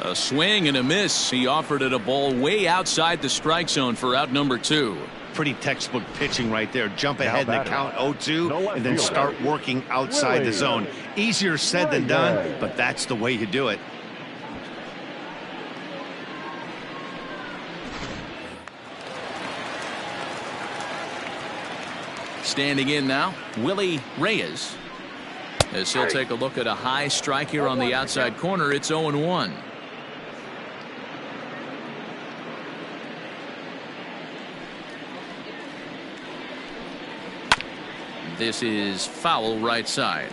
A swing and a miss. He offered it a ball way outside the strike zone for out number 2. Pretty textbook pitching right there. Jump ahead in the count 0-2 and then start working outside the zone. Easier said than done, but that's the way you do it. Standing in now, Willie Reyes. As he'll take a look at a high strike here on the outside corner. It's 0-1. This is foul right side.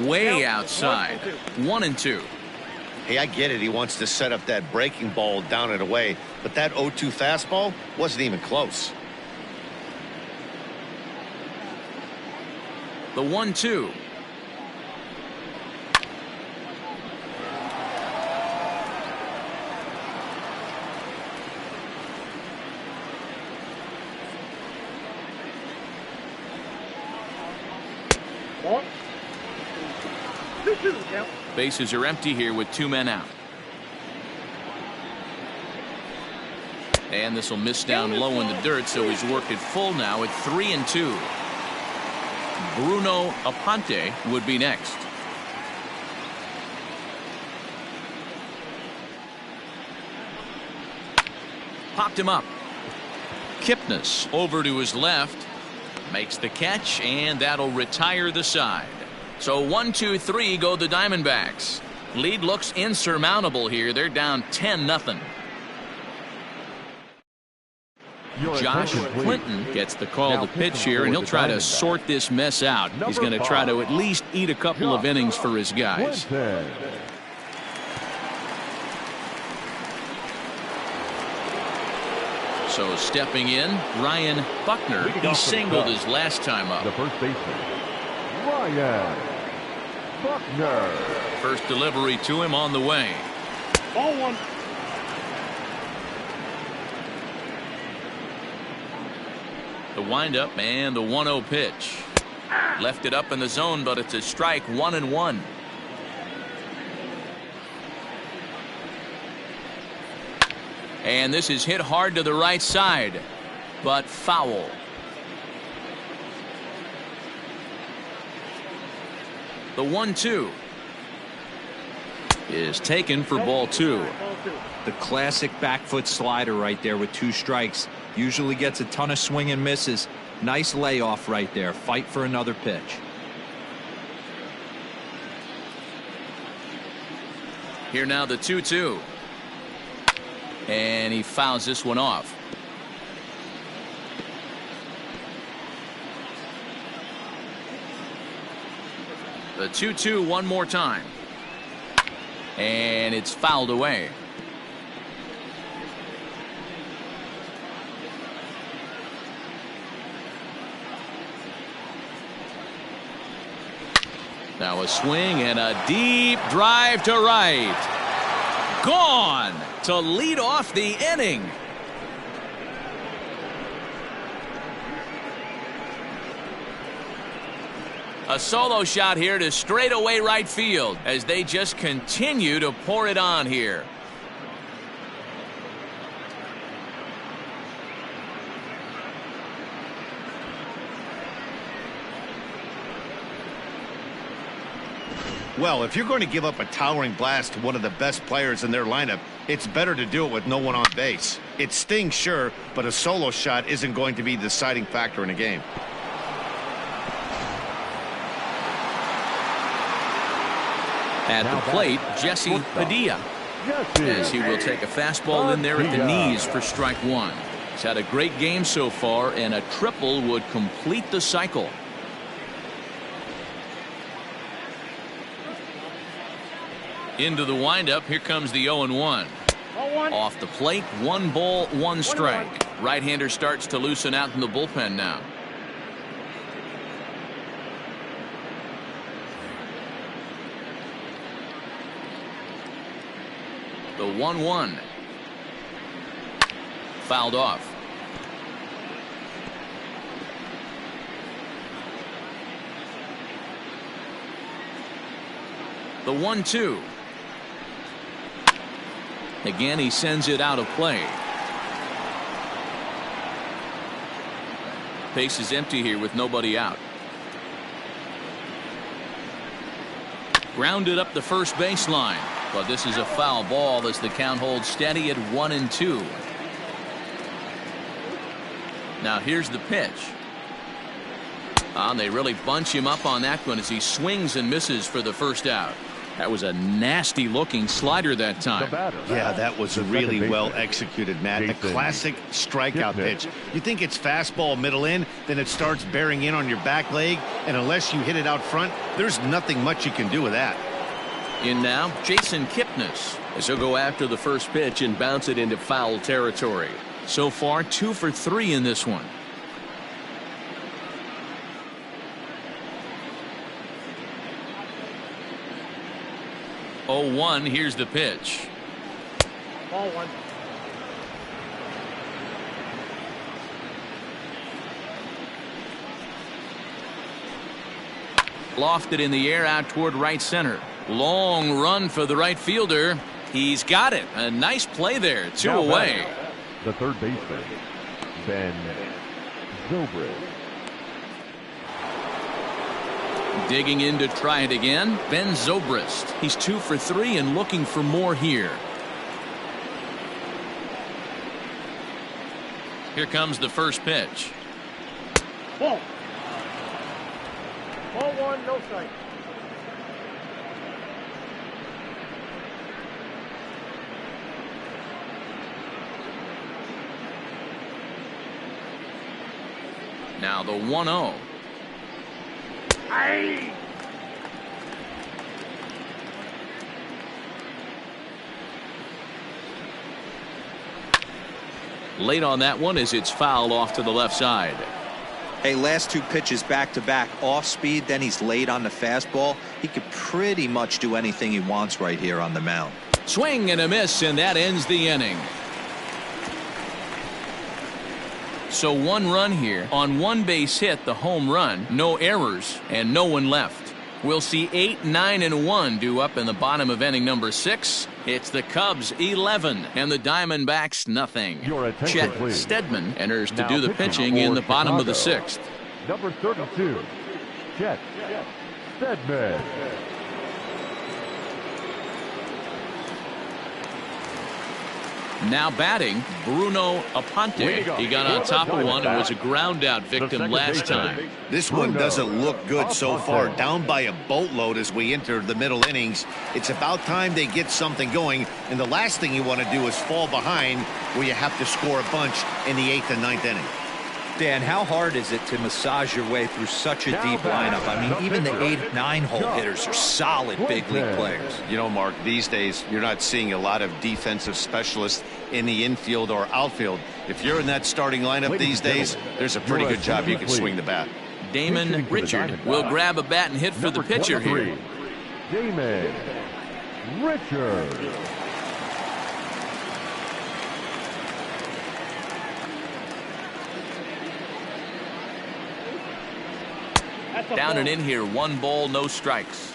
Way outside. 1-2. Hey, I get it. He wants to set up that breaking ball down and away, but that 0-2 fastball wasn't even close. The 1-2. Bases are empty here with 2 men out. And this will miss down low in the dirt, so he's worked it full now at 3-2. Bruno Aponte would be next. Popped him up. Kipnis over to his left. Makes the catch, and that'll retire the side. So 1-2-3 go the Diamondbacks. Lead looks insurmountable here. They're down 10-0. Josh Clinton gets the call to pitch here, and he'll try to sort this mess out. He's going to try to at least eat a couple of innings for his guys. So stepping in, Ryan Buckner. He singled his last time up. The first baseman, Ryan Buckner. First delivery to him on the way. Ball 1. The windup and the 1-0 pitch. Left it up in the zone, but it's a strike. 1-1. And this is hit hard to the right side, but foul. The 1-2. is taken for ball 2. The classic back foot slider right there with 2 strikes. Usually gets a ton of swing and misses. Nice layoff right there. Fight for another pitch. Here now the 2-2. And he fouls this one off. The 2-2 one more time. And it's fouled away. Now a swing and a deep drive to right. Gone to lead off the inning. A solo shot here to straightaway right field as they just continue to pour it on here. Well, if you're going to give up a towering blast to one of the best players in their lineup, it's better to do it with no one on base. It stings, sure, but a solo shot isn't going to be the deciding factor in a game. At the plate, Jesse Padilla, as he will take a fastball in there at the knees for strike 1. He's had a great game so far, and a triple would complete the cycle. Into the windup, here comes the 0-1. Off the plate, 1 ball, 1 strike. Right-hander starts to loosen out in the bullpen now. The 1-1. Fouled off. The 1-2. Again, he sends it out of play. Base is empty here with nobody out. Grounded up the first baseline. But this is a foul ball as the count holds steady at 1-2. Now here's the pitch. They really bunch him up on that one as he swings and misses for the first out. That was a nasty looking slider that time. Yeah, that was really well executed, Matt. The classic strikeout pitch. You think it's fastball middle in, then it starts bearing in on your back leg, and unless you hit it out front, there's nothing much you can do with that. In now, Jason Kipnis, as he'll go after the first pitch and bounce it into foul territory. So far, 2 for 3 in this one. Oh, 1, here's the pitch. Ball 1. Lofted in the air out toward right center. Long run for the right fielder. He's got it. A nice play there. 2 away. The third baseman, Ben Zobrist. Digging in to try it again, Ben Zobrist. He's 2 for 3 and looking for more here. Here comes the first pitch. Ball. Ball 1, no strike. Now the 1-0. Aye. Late on that one as it's fouled off to the left side. Hey, last 2 pitches back to back off speed, then he's late on the fastball. He could pretty much do anything he wants right here on the mound. Swing and a miss, and that ends the inning. So 1 run here on 1 base hit, the home run, no errors, and no one left. We'll see 8, 9, and 1 due up in the bottom of inning number 6. It's the Cubs 11 and the Diamondbacks nothing. Chet Steadman enters to do the pitching in the bottom of the 6th. Number 32, Chet Steadman. Now batting, Bruno Aponte. He got on top of one and was a ground out victim last time. This one doesn't look good so far. Down by a boatload as we enter the middle innings. It's about time they get something going, and the last thing you want to do is fall behind where you have to score a bunch in the 8th and 9th inning. Dan, how hard is it to massage your way through such a deep lineup? I mean, even the 8-9 hole hitters are solid big league players. You know, Mark, these days you're not seeing a lot of defensive specialists in the infield or outfield. If you're in that starting lineup these days, there's a pretty good job you can swing the bat. Damon Richard will grab a bat and hit for the pitcher here. Damon Richard. Down and in here, 1 ball, no strikes.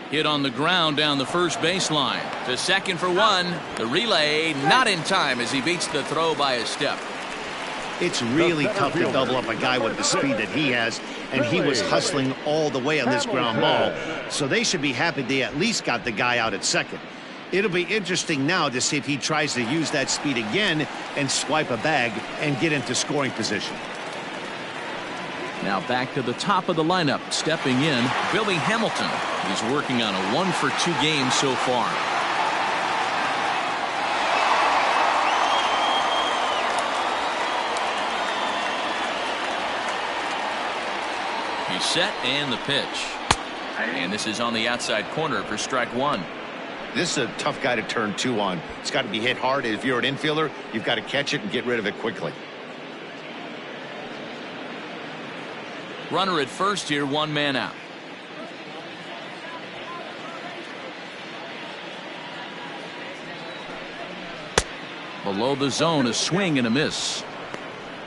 Hit on the ground down the first baseline. To second for 1. The relay not in time as he beats the throw by a step. It's really tough to double up a guy with the speed that he has, and he was hustling all the way on this ground ball. So they should be happy they at least got the guy out at second. It'll be interesting now to see if he tries to use that speed again and swipe a bag and get into scoring position. Now back to the top of the lineup. Stepping in, Billy Hamilton. He's working on a 1-for-2 game so far. He's set and the pitch. And this is on the outside corner for strike 1. This is a tough guy to turn 2 on. It's got to be hit hard. If you're an infielder, you've got to catch it and get rid of it quickly. Runner at first here, 1 man out. Below the zone, a swing and a miss.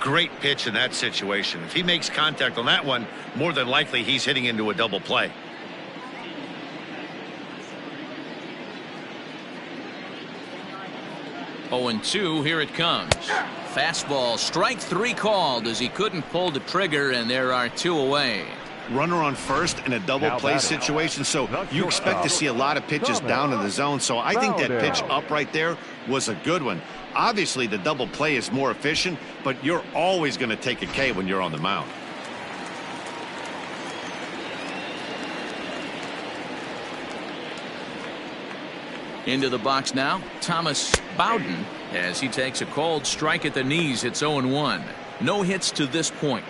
Great pitch in that situation. If he makes contact on that one, more than likely he's hitting into a double play. Oh, and 2, here it comes. Fastball, strike 3 called as he couldn't pull the trigger, and there are 2 away. Runner on first in a double play situation, so you expect to see a lot of pitches down in the zone. So I think that pitch up right there was a good one. Obviously, the double play is more efficient, but you're always going to take a K when you're on the mound. Into the box now, Thomas Bowden, as he takes a called strike at the knees. It's 0-1. No hits to this point.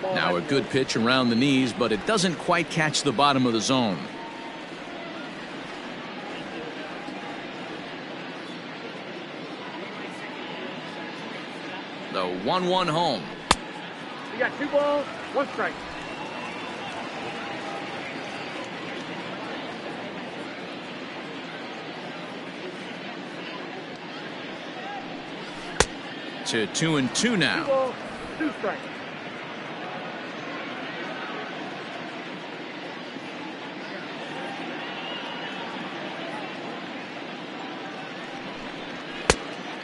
Now a good pitch around the knees, but it doesn't quite catch the bottom of the zone. The 1-1 home. You got 2 balls, 1 strike. To 2-2 now. 2 balls, 2 strikes.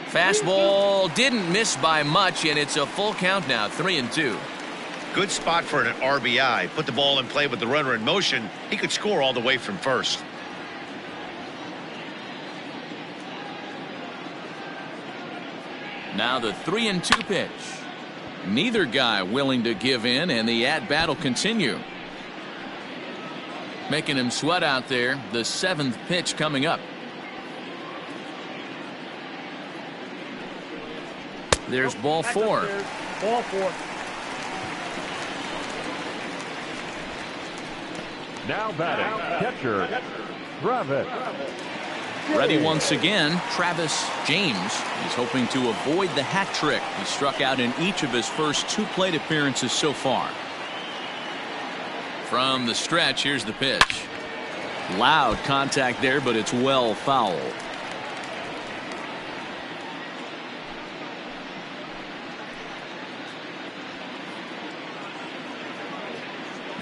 Fastball didn't miss by much, and it's a full count now, 3-2. Good spot for an RBI. Put the ball in play with the runner in motion. He could score all the way from first. Now the 3-2 pitch. Neither guy willing to give in, and the at-bat will continue. Making him sweat out there. The 7th pitch coming up. There's ball 4. Ball 4. Now batting, catcher, Travis. Ready once again, Travis James. He's hoping to avoid the hat trick. He struck out in each of his first 2 plate appearances so far. From the stretch, here's the pitch. Loud contact there, but it's well foul.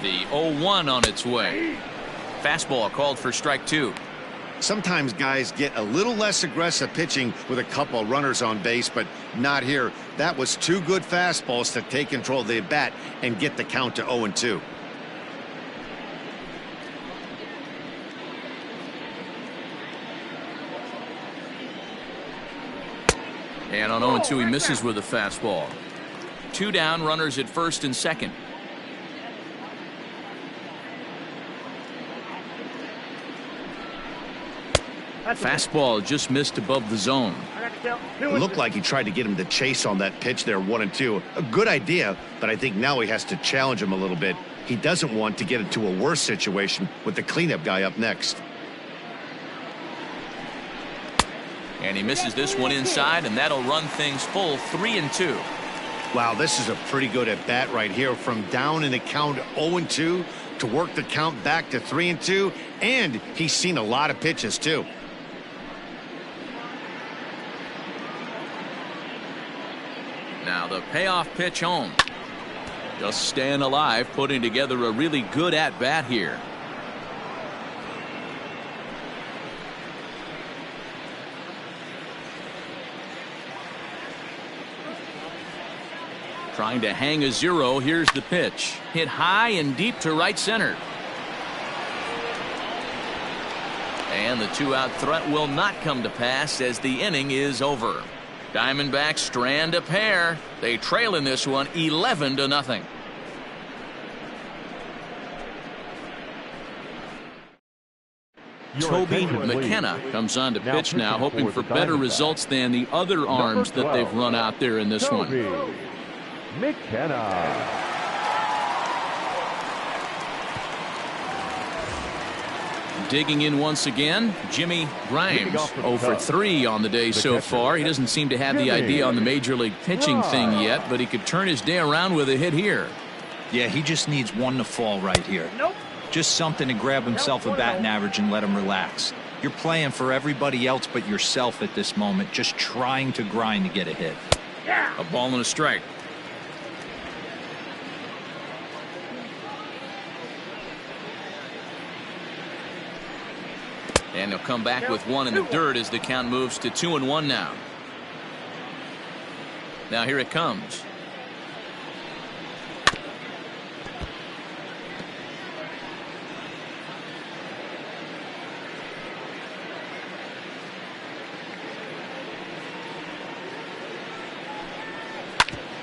The 0-1 on its way. Fastball called for strike 2. Sometimes guys get a little less aggressive pitching with a couple of runners on base, but not here. That was 2 good fastballs to take control of the bat and get the count to 0-2. And on 0-2 he misses with a fastball. 2 down, runners at first and second. Fastball just missed above the zone. It looked like he tried to get him to chase on that pitch there, 1-2. A good idea, but I think now he has to challenge him a little bit. He doesn't want to get into a worse situation with the cleanup guy up next. And he misses this one inside, and that'll run things full 3-2. Wow, this is a pretty good at bat right here. From down in the count 0-2 to work the count back to 3-2, and he's seen a lot of pitches too. Now the payoff pitch home. Just staying alive, putting together a really good at bat here. Trying to hang a 0. Here's the pitch. Hit high and deep to right center. And the 2-out threat will not come to pass as the inning is over. Diamondbacks strand a pair. They trail in this one 11-0. Toby McKenna comes on to pitch now, hoping for better results than the other arms that they've run out there in this one. McKenna. Digging in once again, Jimmy Grimes. 0 for 3 on the day so far. He doesn't seem to have the idea on the major league pitching thing yet, but he could turn his day around with a hit here. Yeah, he just needs one to fall right here. Just something to grab himself a batting average and let him relax. You're playing for everybody else but yourself at this moment, just trying to grind to get a hit. A ball and a strike. And he'll come back with one in the dirt as the count moves to 2-1 now. Now here it comes.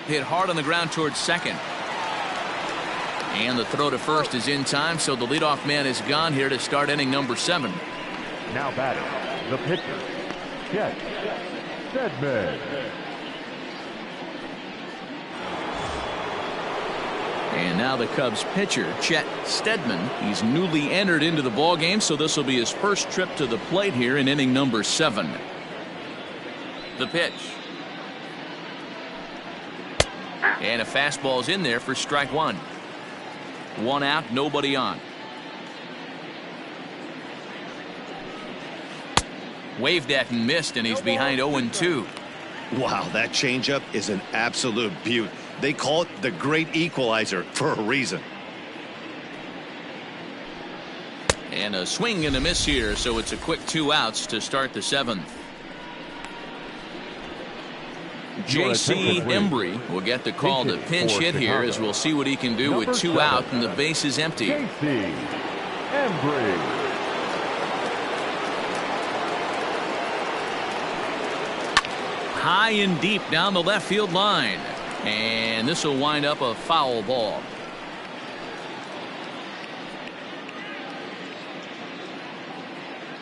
Hit hard on the ground towards second. And the throw to first is in time, so the leadoff man is gone here to start inning number 7. Now batting, the pitcher, Chet Steadman. And now the Cubs pitcher, Chet Steadman. He's newly entered into the ballgame, so this will be his first trip to the plate here in inning number 7. The pitch. And a fastball's in there for strike 1. 1 out, nobody on. Waved at and missed, and he's behind 0-2. Wow, that changeup is an absolute beaut. They call it the great equalizer for a reason. And a swing and a miss here, so it's a quick 2 outs to start the 7th. J.C. Embry will get the call to pinch hit here, as we'll see what he can do with 2 out and the base is empty. J.C. Embry. High and deep down the left field line, and this will wind up a foul ball.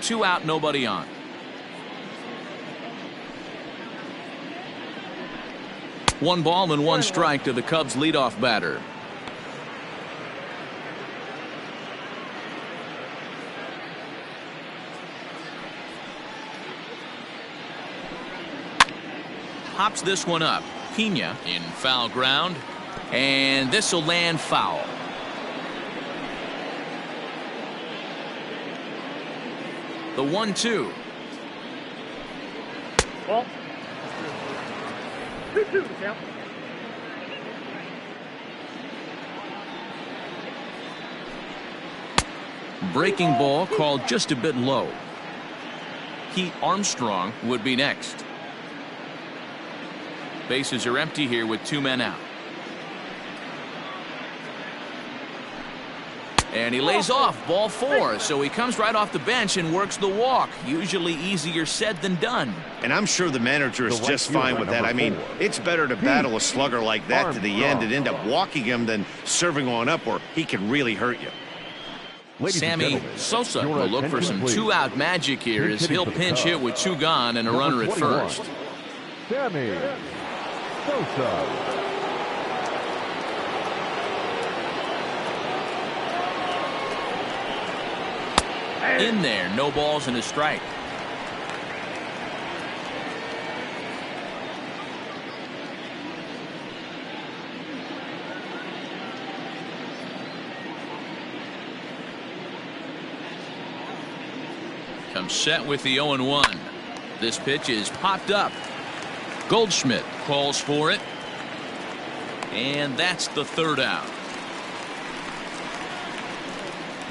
Two out, nobody on. One ball and 1 strike to the Cubs leadoff batter. Hops this one up. Pena in foul ground, and this will land foul. The 1-2. Ball. 2-2 count. breaking ball called just a bit low. Heat Armstrong would be next. Bases are empty here with 2 men out. And he lays off, ball 4, so he comes right off the bench and works the walk. Usually easier said than done. And I'm sure the manager is just fine with that. I mean, it's better to battle a slugger like that to the end and end up walking him than serving on up where he can really hurt you. Sammy Sosa will look for some 2-out magic here as he'll pinch hit with 2 gone and a runner at first. Sammy Sosa. In there, no balls and a strike. Comes set with the 0-1. This pitch is popped up. Goldschmidt calls for it. And that's the 3rd out.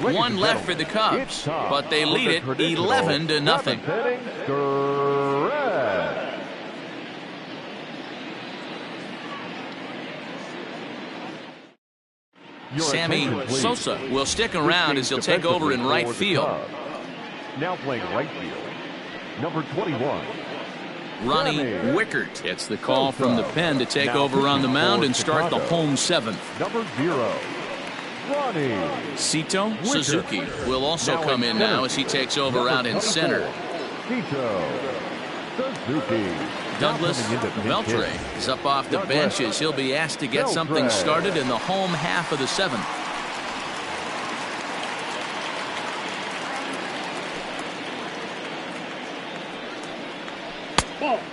One left for the Cubs, but they lead it 11-0. Sammy Sosa will stick around as he'll take over in right field. Now playing right field, number 21. Ronnie Wickert gets the call from the pen to take over on the mound and start the home 7th. Number 0. Sito Suzuki will also come in now as he takes over out in center. Douglas Beltre is up off the bench as he'll be asked to get something started in the home half of the 7th.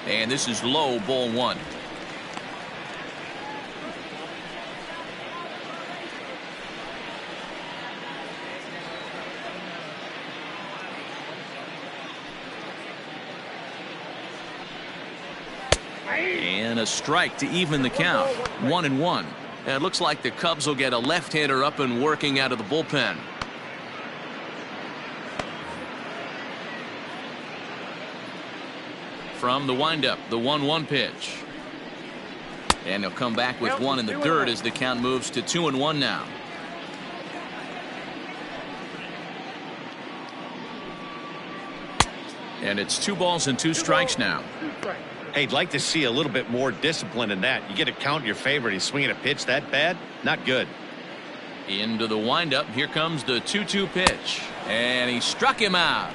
And this is low, ball 1. And a strike to even the count. 1-1. And it looks like the Cubs will get a left-hander up and working out of the bullpen. From the windup, the 1-1 pitch. And he'll come back with 1 in the dirt as the count moves to 2-1 now. And it's 2 balls and 2 strikes now. Hey, I'd like to see a little bit more discipline in that. You get a count in your favor and he's swinging a pitch that bad? Not good. Into the windup. Here comes the 2-2 pitch. And he struck him out.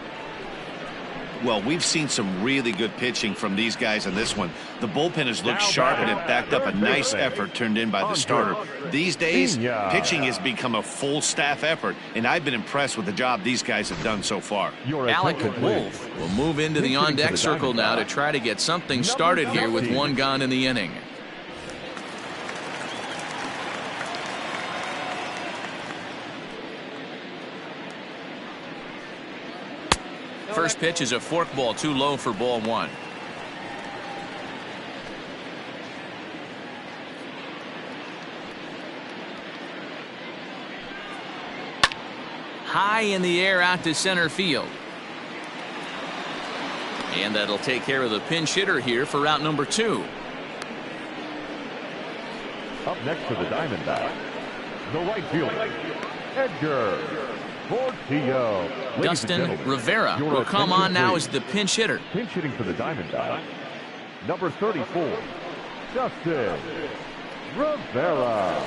Well, we've seen some really good pitching from these guys in this one. The bullpen has looked sharp and it backed up a nice effort turned in by the starter. These days, pitching has become a full staff effort, and I've been impressed with the job these guys have done so far. Alec Wolf will move into the on-deck circle now to try to get something started here with 1 gone in the inning. First pitch is a forkball too low for ball 1. High in the air out to center field. And that'll take care of the pinch hitter here for out number 2. Up next for the Diamondbacks, the right fielder, Edgar Portillo. Dustin Rivera will come on now as the pinch hitter. Pinch hitting for the Diamondbacks, number 34, Dustin Rivera.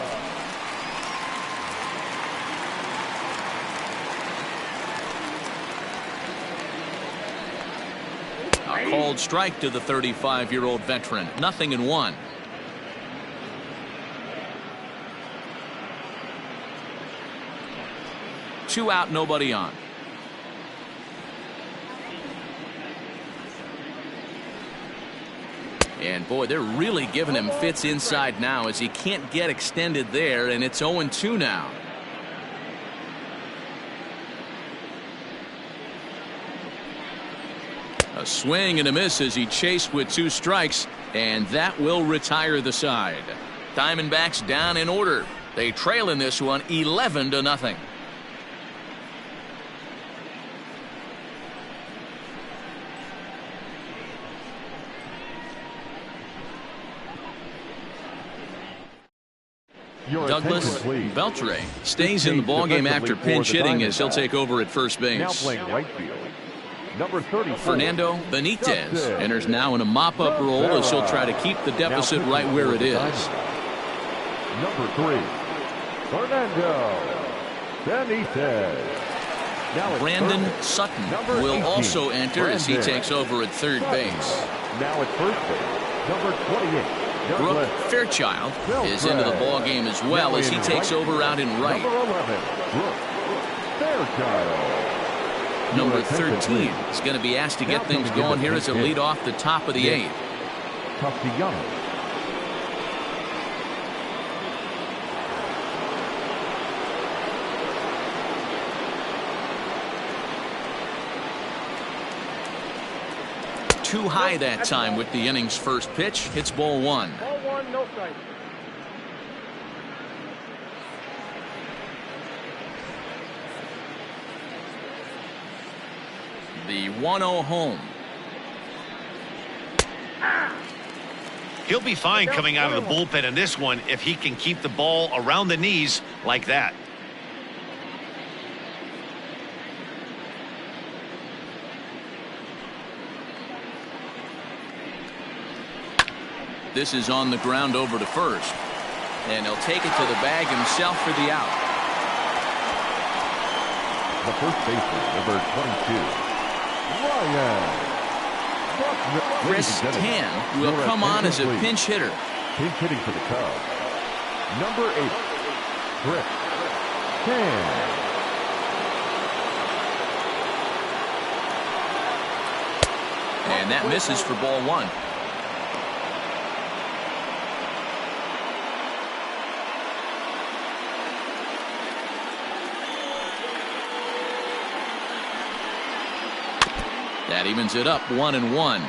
A called strike to the 35-year-old veteran. 0-1. Two out, nobody on. And boy, they're really giving him fits inside now as he can't get extended there, and it's 0-2 now. A swing and a miss as he chased with 2 strikes, and that will retire the side. Diamondbacks down in order. They trail in this one 11-0. Douglas Beltre stays in the ballgame after pinch hitting as he'll take over at first Now base. playing right field, number 34. Fernando Benitez enters now in a mop-up role as he'll try to keep the deficit right where it is. Number 3, Fernando Benitez. Now it's Brandon third. Sutton Number will 18, also enter as he Brandon takes over at third base. Now at first base, number 28, Brooke Douglas Fairchild is into the ballgame as well as he takes over out in right. Number 11, Brooke Fairchild. Number 13 is going to be asked to get things going here as a lead off the top of the 8th. Castellanos. Too high that time with the inning's first pitch. Hits ball 1. Ball 1, no strike. The 1-0 home. He'll be fine coming out of the bullpen in this one if he can keep the ball around the knees like that. This is on the ground over to first. And he'll take it to the bag himself for the out. The first baseman, number 22, Ryan. Chris Tan will come on as a pinch hitter. Pinch hitting for the Cubs. Number 8, Chris Tan. And that misses for ball 1. That evens it up 1-1.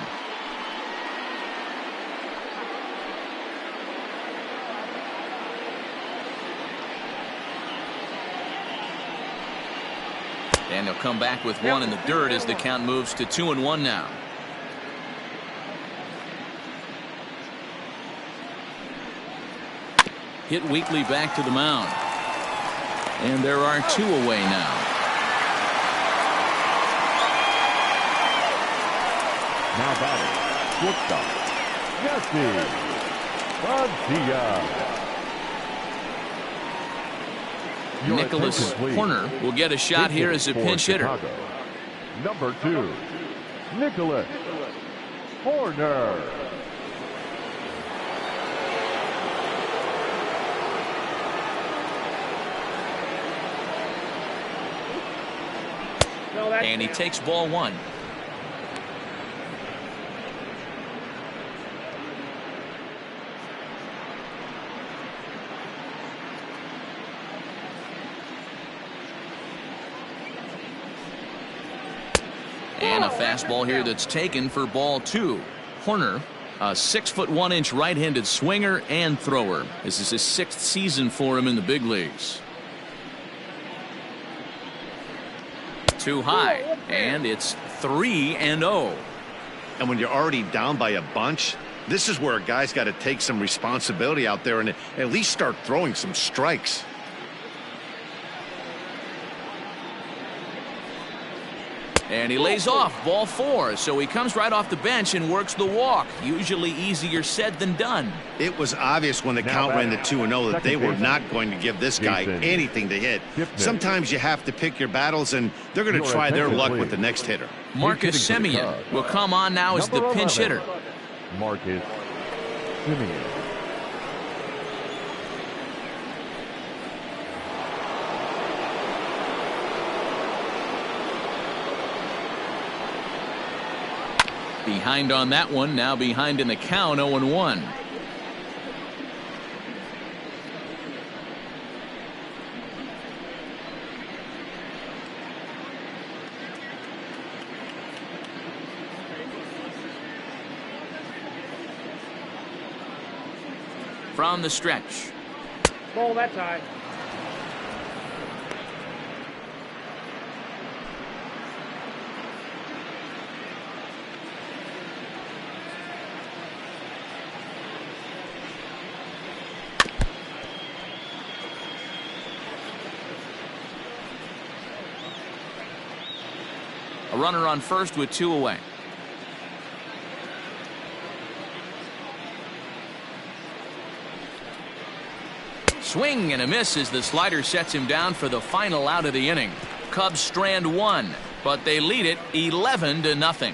And he'll come back with one in the dirt as the count moves to 2-1 now. Hit weakly back to the mound. And there are 2 away now. Now batting, shortstop, Jesse Garcia. Nicholas Horner will get a shot here as a pinch hitter. Number 2, Nicholas Horner. And he takes ball 1. And a fastball here that's taken for ball 2. Horner, a 6'1" right-handed swinger and thrower. This is his 6th season for him in the big leagues. Too high, and it's 3-0. And when you're already down by a bunch, this is where a guy's got to take some responsibility out there and at least start throwing some strikes. And he lays off ball 4, so he comes right off the bench and works the walk. Usually easier said than done. It was obvious when the count ran to 2-0 that they were not going to give this guy anything to hit. Sometimes you have to pick your battles, and they're going to try their luck with the next hitter. Marcus Semien will come on now as the pinch hitter. Marcus Semien. Behind on that one, now behind in the count, 0-1. From the stretch. Ball that time. A runner on first with 2 away. Swing and a miss as the slider sets him down for the final out of the inning. Cubs strand 1, but they lead it 11-0.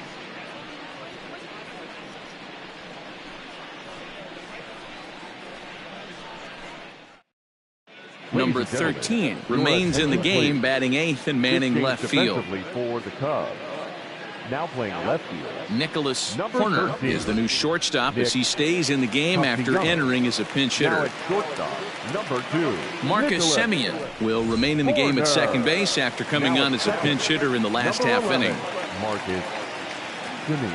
Number 13 remains in the game, batting 8th and manning left field. For the Cubs. Now playing left field. Nicholas Horner is the new shortstop as he stays in the game after entering as a pinch hitter. Number 2. Marcus Semien will remain in the game at second base after coming on as a pinch hitter in the last half inning. Marcus Semien.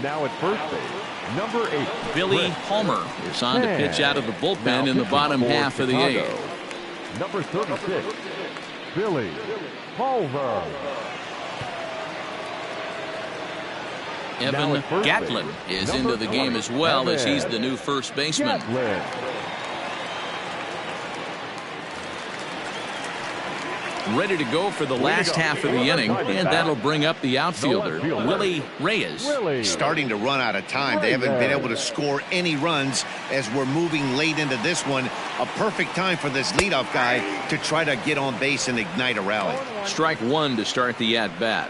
Now at first base, number 8. Billy Palmer is on to pitch out of the bullpen in the bottom half of the 8th. Number 36, Billy Palmer. Evan Gatlin is into the game as well as he's the new first baseman. Ready to go for the last half of the inning, and that'll bring up the outfielder, Willie Reyes. Starting to run out of time. They haven't been able to score any runs as we're moving late into this one. A perfect time for this leadoff guy to try to get on base and ignite a rally. Strike 1 to start the at-bat.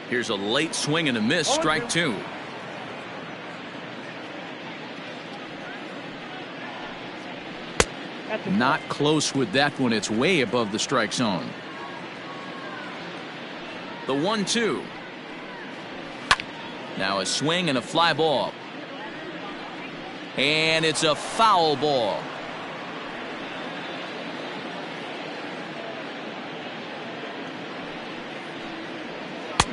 Here's a late swing and a miss, strike 2. Not close with that one. It's way above the strike zone. The 1-2. Now a swing and a fly ball. And it's a foul ball.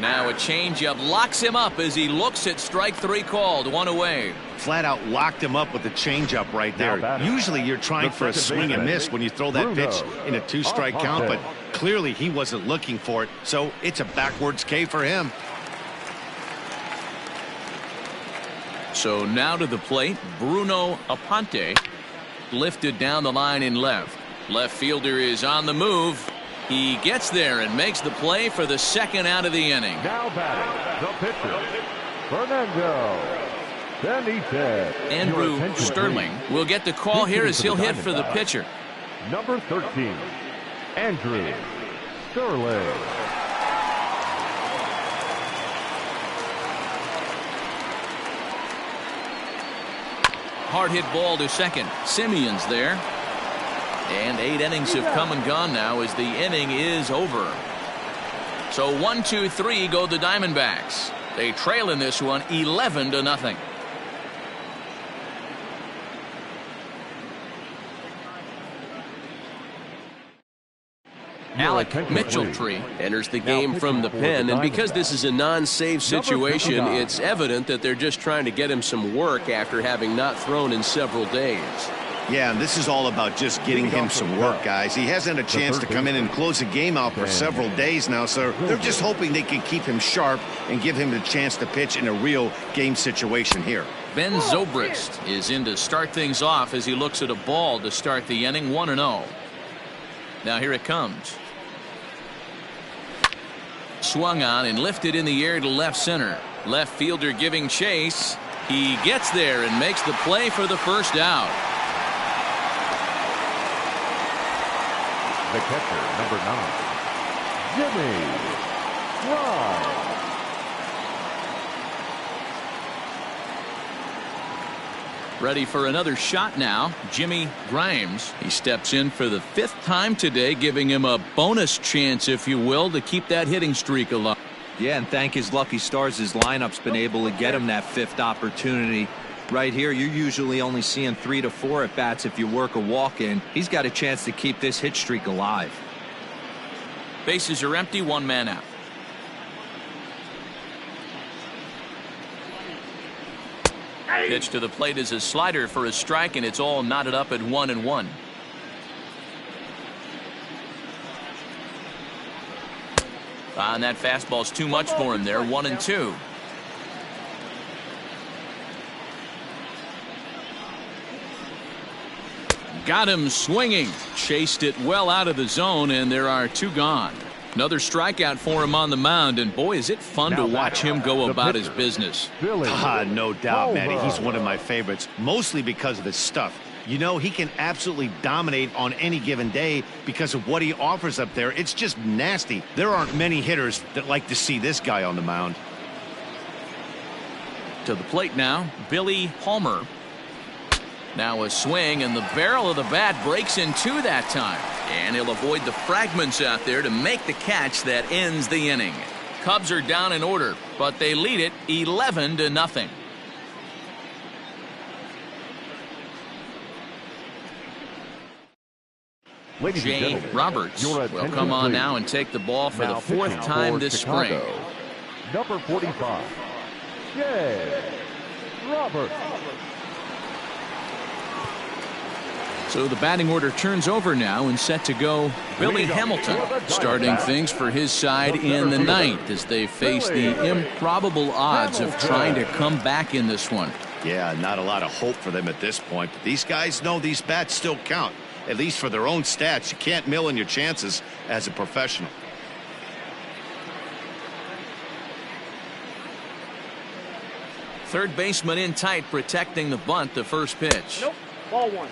Now a changeup locks him up as he looks at strike 3 called. 1 away. Flat out locked him up with the changeup right there. Usually you're trying for a swing and miss when you throw that pitch in a 2-strike count, but clearly he wasn't looking for it, so it's a backwards K for him. So now to the plate, Bruno Aponte, lifted down the line in left. Left fielder is on the move. He gets there and makes the play for the second out of the inning. Now batting, the pitcher, Fernando Benitez. Andrew Sterling will get the call here as he'll hit for the pitcher. Number 13, Andrew Sterling. Hard hit ball to second. Simeon's there. And 8 innings have come and gone now as the inning is over. So 1, 2, 3 go the Diamondbacks. They trail in this one 11-0. Alec Mitchell-Tree enters the game from the pen, and because this is a non-save situation, it's evident that they're just trying to get him some work after having not thrown in several days. Yeah, and this is all about just getting him some work, guys. He hasn't had a chance to come in and close the game out for several days now, so they're just hoping they can keep him sharp and give him the chance to pitch in a real game situation here. Ben Zobrist is in to start things off as he looks at a ball to start the inning. 1-0. Now here it comes. Swung on and lifted in the air to left center. Left fielder giving chase. He gets there and makes the play for the first out. The catcher, number 9, Jimmy Grimes. Ready for another shot now. Jimmy Grimes. He steps in for the 5th time today, giving him a bonus chance, if you will, to keep that hitting streak alive. Yeah, and thank his lucky stars, his lineup's been able to get him that 5th opportunity. Right here, you're usually only seeing 3 to 4 at bats if you work a walk-in. He's got a chance to keep this hit streak alive. Bases are empty, 1 man out. Pitch to the plate is a slider for a strike, and it's all knotted up at 1-1. And that fastball's too much for him there. 1-2. Got him swinging. Chased it well out of the zone, and there are 2 gone. Another strikeout for him on the mound, and boy, is it fun to watch him go about his business. No doubt, Matty. He's one of my favorites, mostly because of his stuff. You know, he can absolutely dominate on any given day because of what he offers up there. It's just nasty. There aren't many hitters that like to see this guy on the mound. To the plate now, Billy Palmer. Now a swing, and the barrel of the bat breaks in 2 that time. And he'll avoid the fragments out there to make the catch that ends the inning. Cubs are down in order, but they lead it 11-0. Jay Roberts will come on now and take the ball for the 4th time this spring. Number 45, Jay Roberts. So the batting order turns over now, and set to go Billy Hamilton, starting things for his side in the 9th as they face the improbable odds of trying to come back in this one. Yeah, not a lot of hope for them at this point, but these guys know these bats still count, at least for their own stats. You can't mill in your chances as a professional. Third baseman in tight, protecting the bunt. The first pitch. Nope. Ball 1.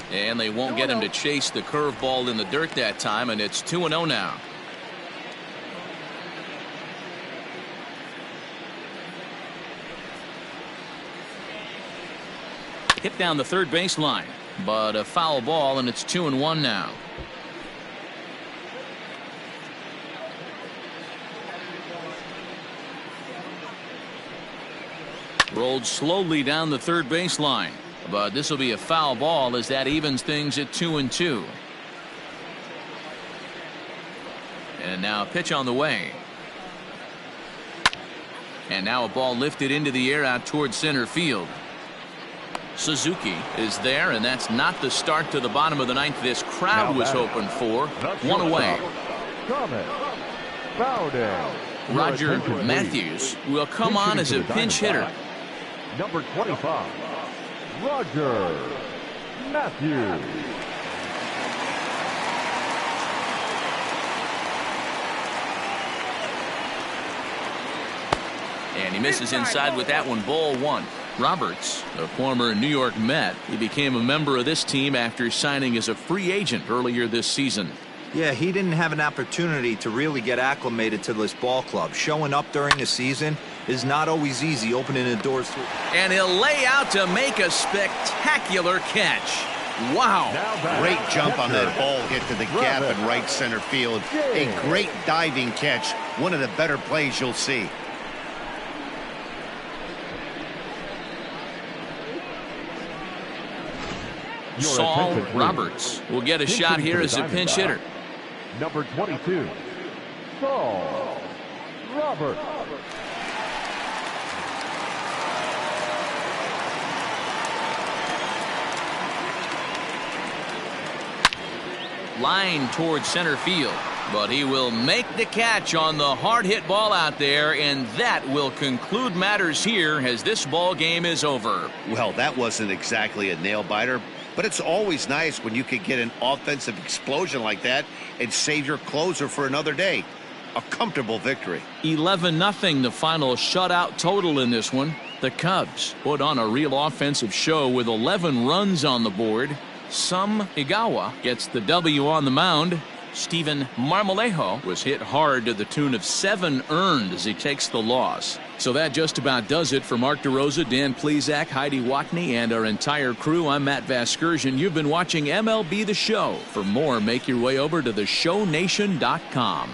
And they won't get him to chase the curveball in the dirt that time, and it's 2-0 now. Hit down the third baseline, but a foul ball, and it's 2-1 now. Rolled slowly down the third baseline, but this will be a foul ball as that evens things at 2-2. And now a pitch on the way. And now a ball lifted into the air out towards center field. Suzuki is there, and that's not the start to the bottom of the 9th this crowd was hoping for. 1 away. Roger Matthews will come on as a pinch hitter. Number 25, Roger Matthews. And he misses inside with that one, ball 1. Roberts, a former New York Met, he became a member of this team after signing as a free agent earlier this season. Yeah, he didn't have an opportunity to really get acclimated to this ball club. Showing up during the season is not always easy, opening the doors. And he'll lay out to make a spectacular catch. Wow. Great jump on that ball hit to the gap in right center field. A great diving catch. One of the better plays you'll see. Saul Roberts will get a shot here as a pinch hitter. Number 22, Saul Roberts. Line towards center field, but he will make the catch on the hard hit ball out there, and that will conclude matters here as this ball game is over. Well, that wasn't exactly a nail biter, but it's always nice when you can get an offensive explosion like that and save your closer for another day. A comfortable victory. 11-0 the final shutout total in this one. The Cubs put on a real offensive show with 11 runs on the board. Sam Igawa gets the W on the mound. Steven Marmolejo was hit hard to the tune of 7 earned as he takes the loss. So that just about does it for Mark DeRosa, Dan Plesac, Heidi Watney, and our entire crew. I'm Matt Vasgersian. You've been watching MLB The Show. For more, make your way over to theshownation.com.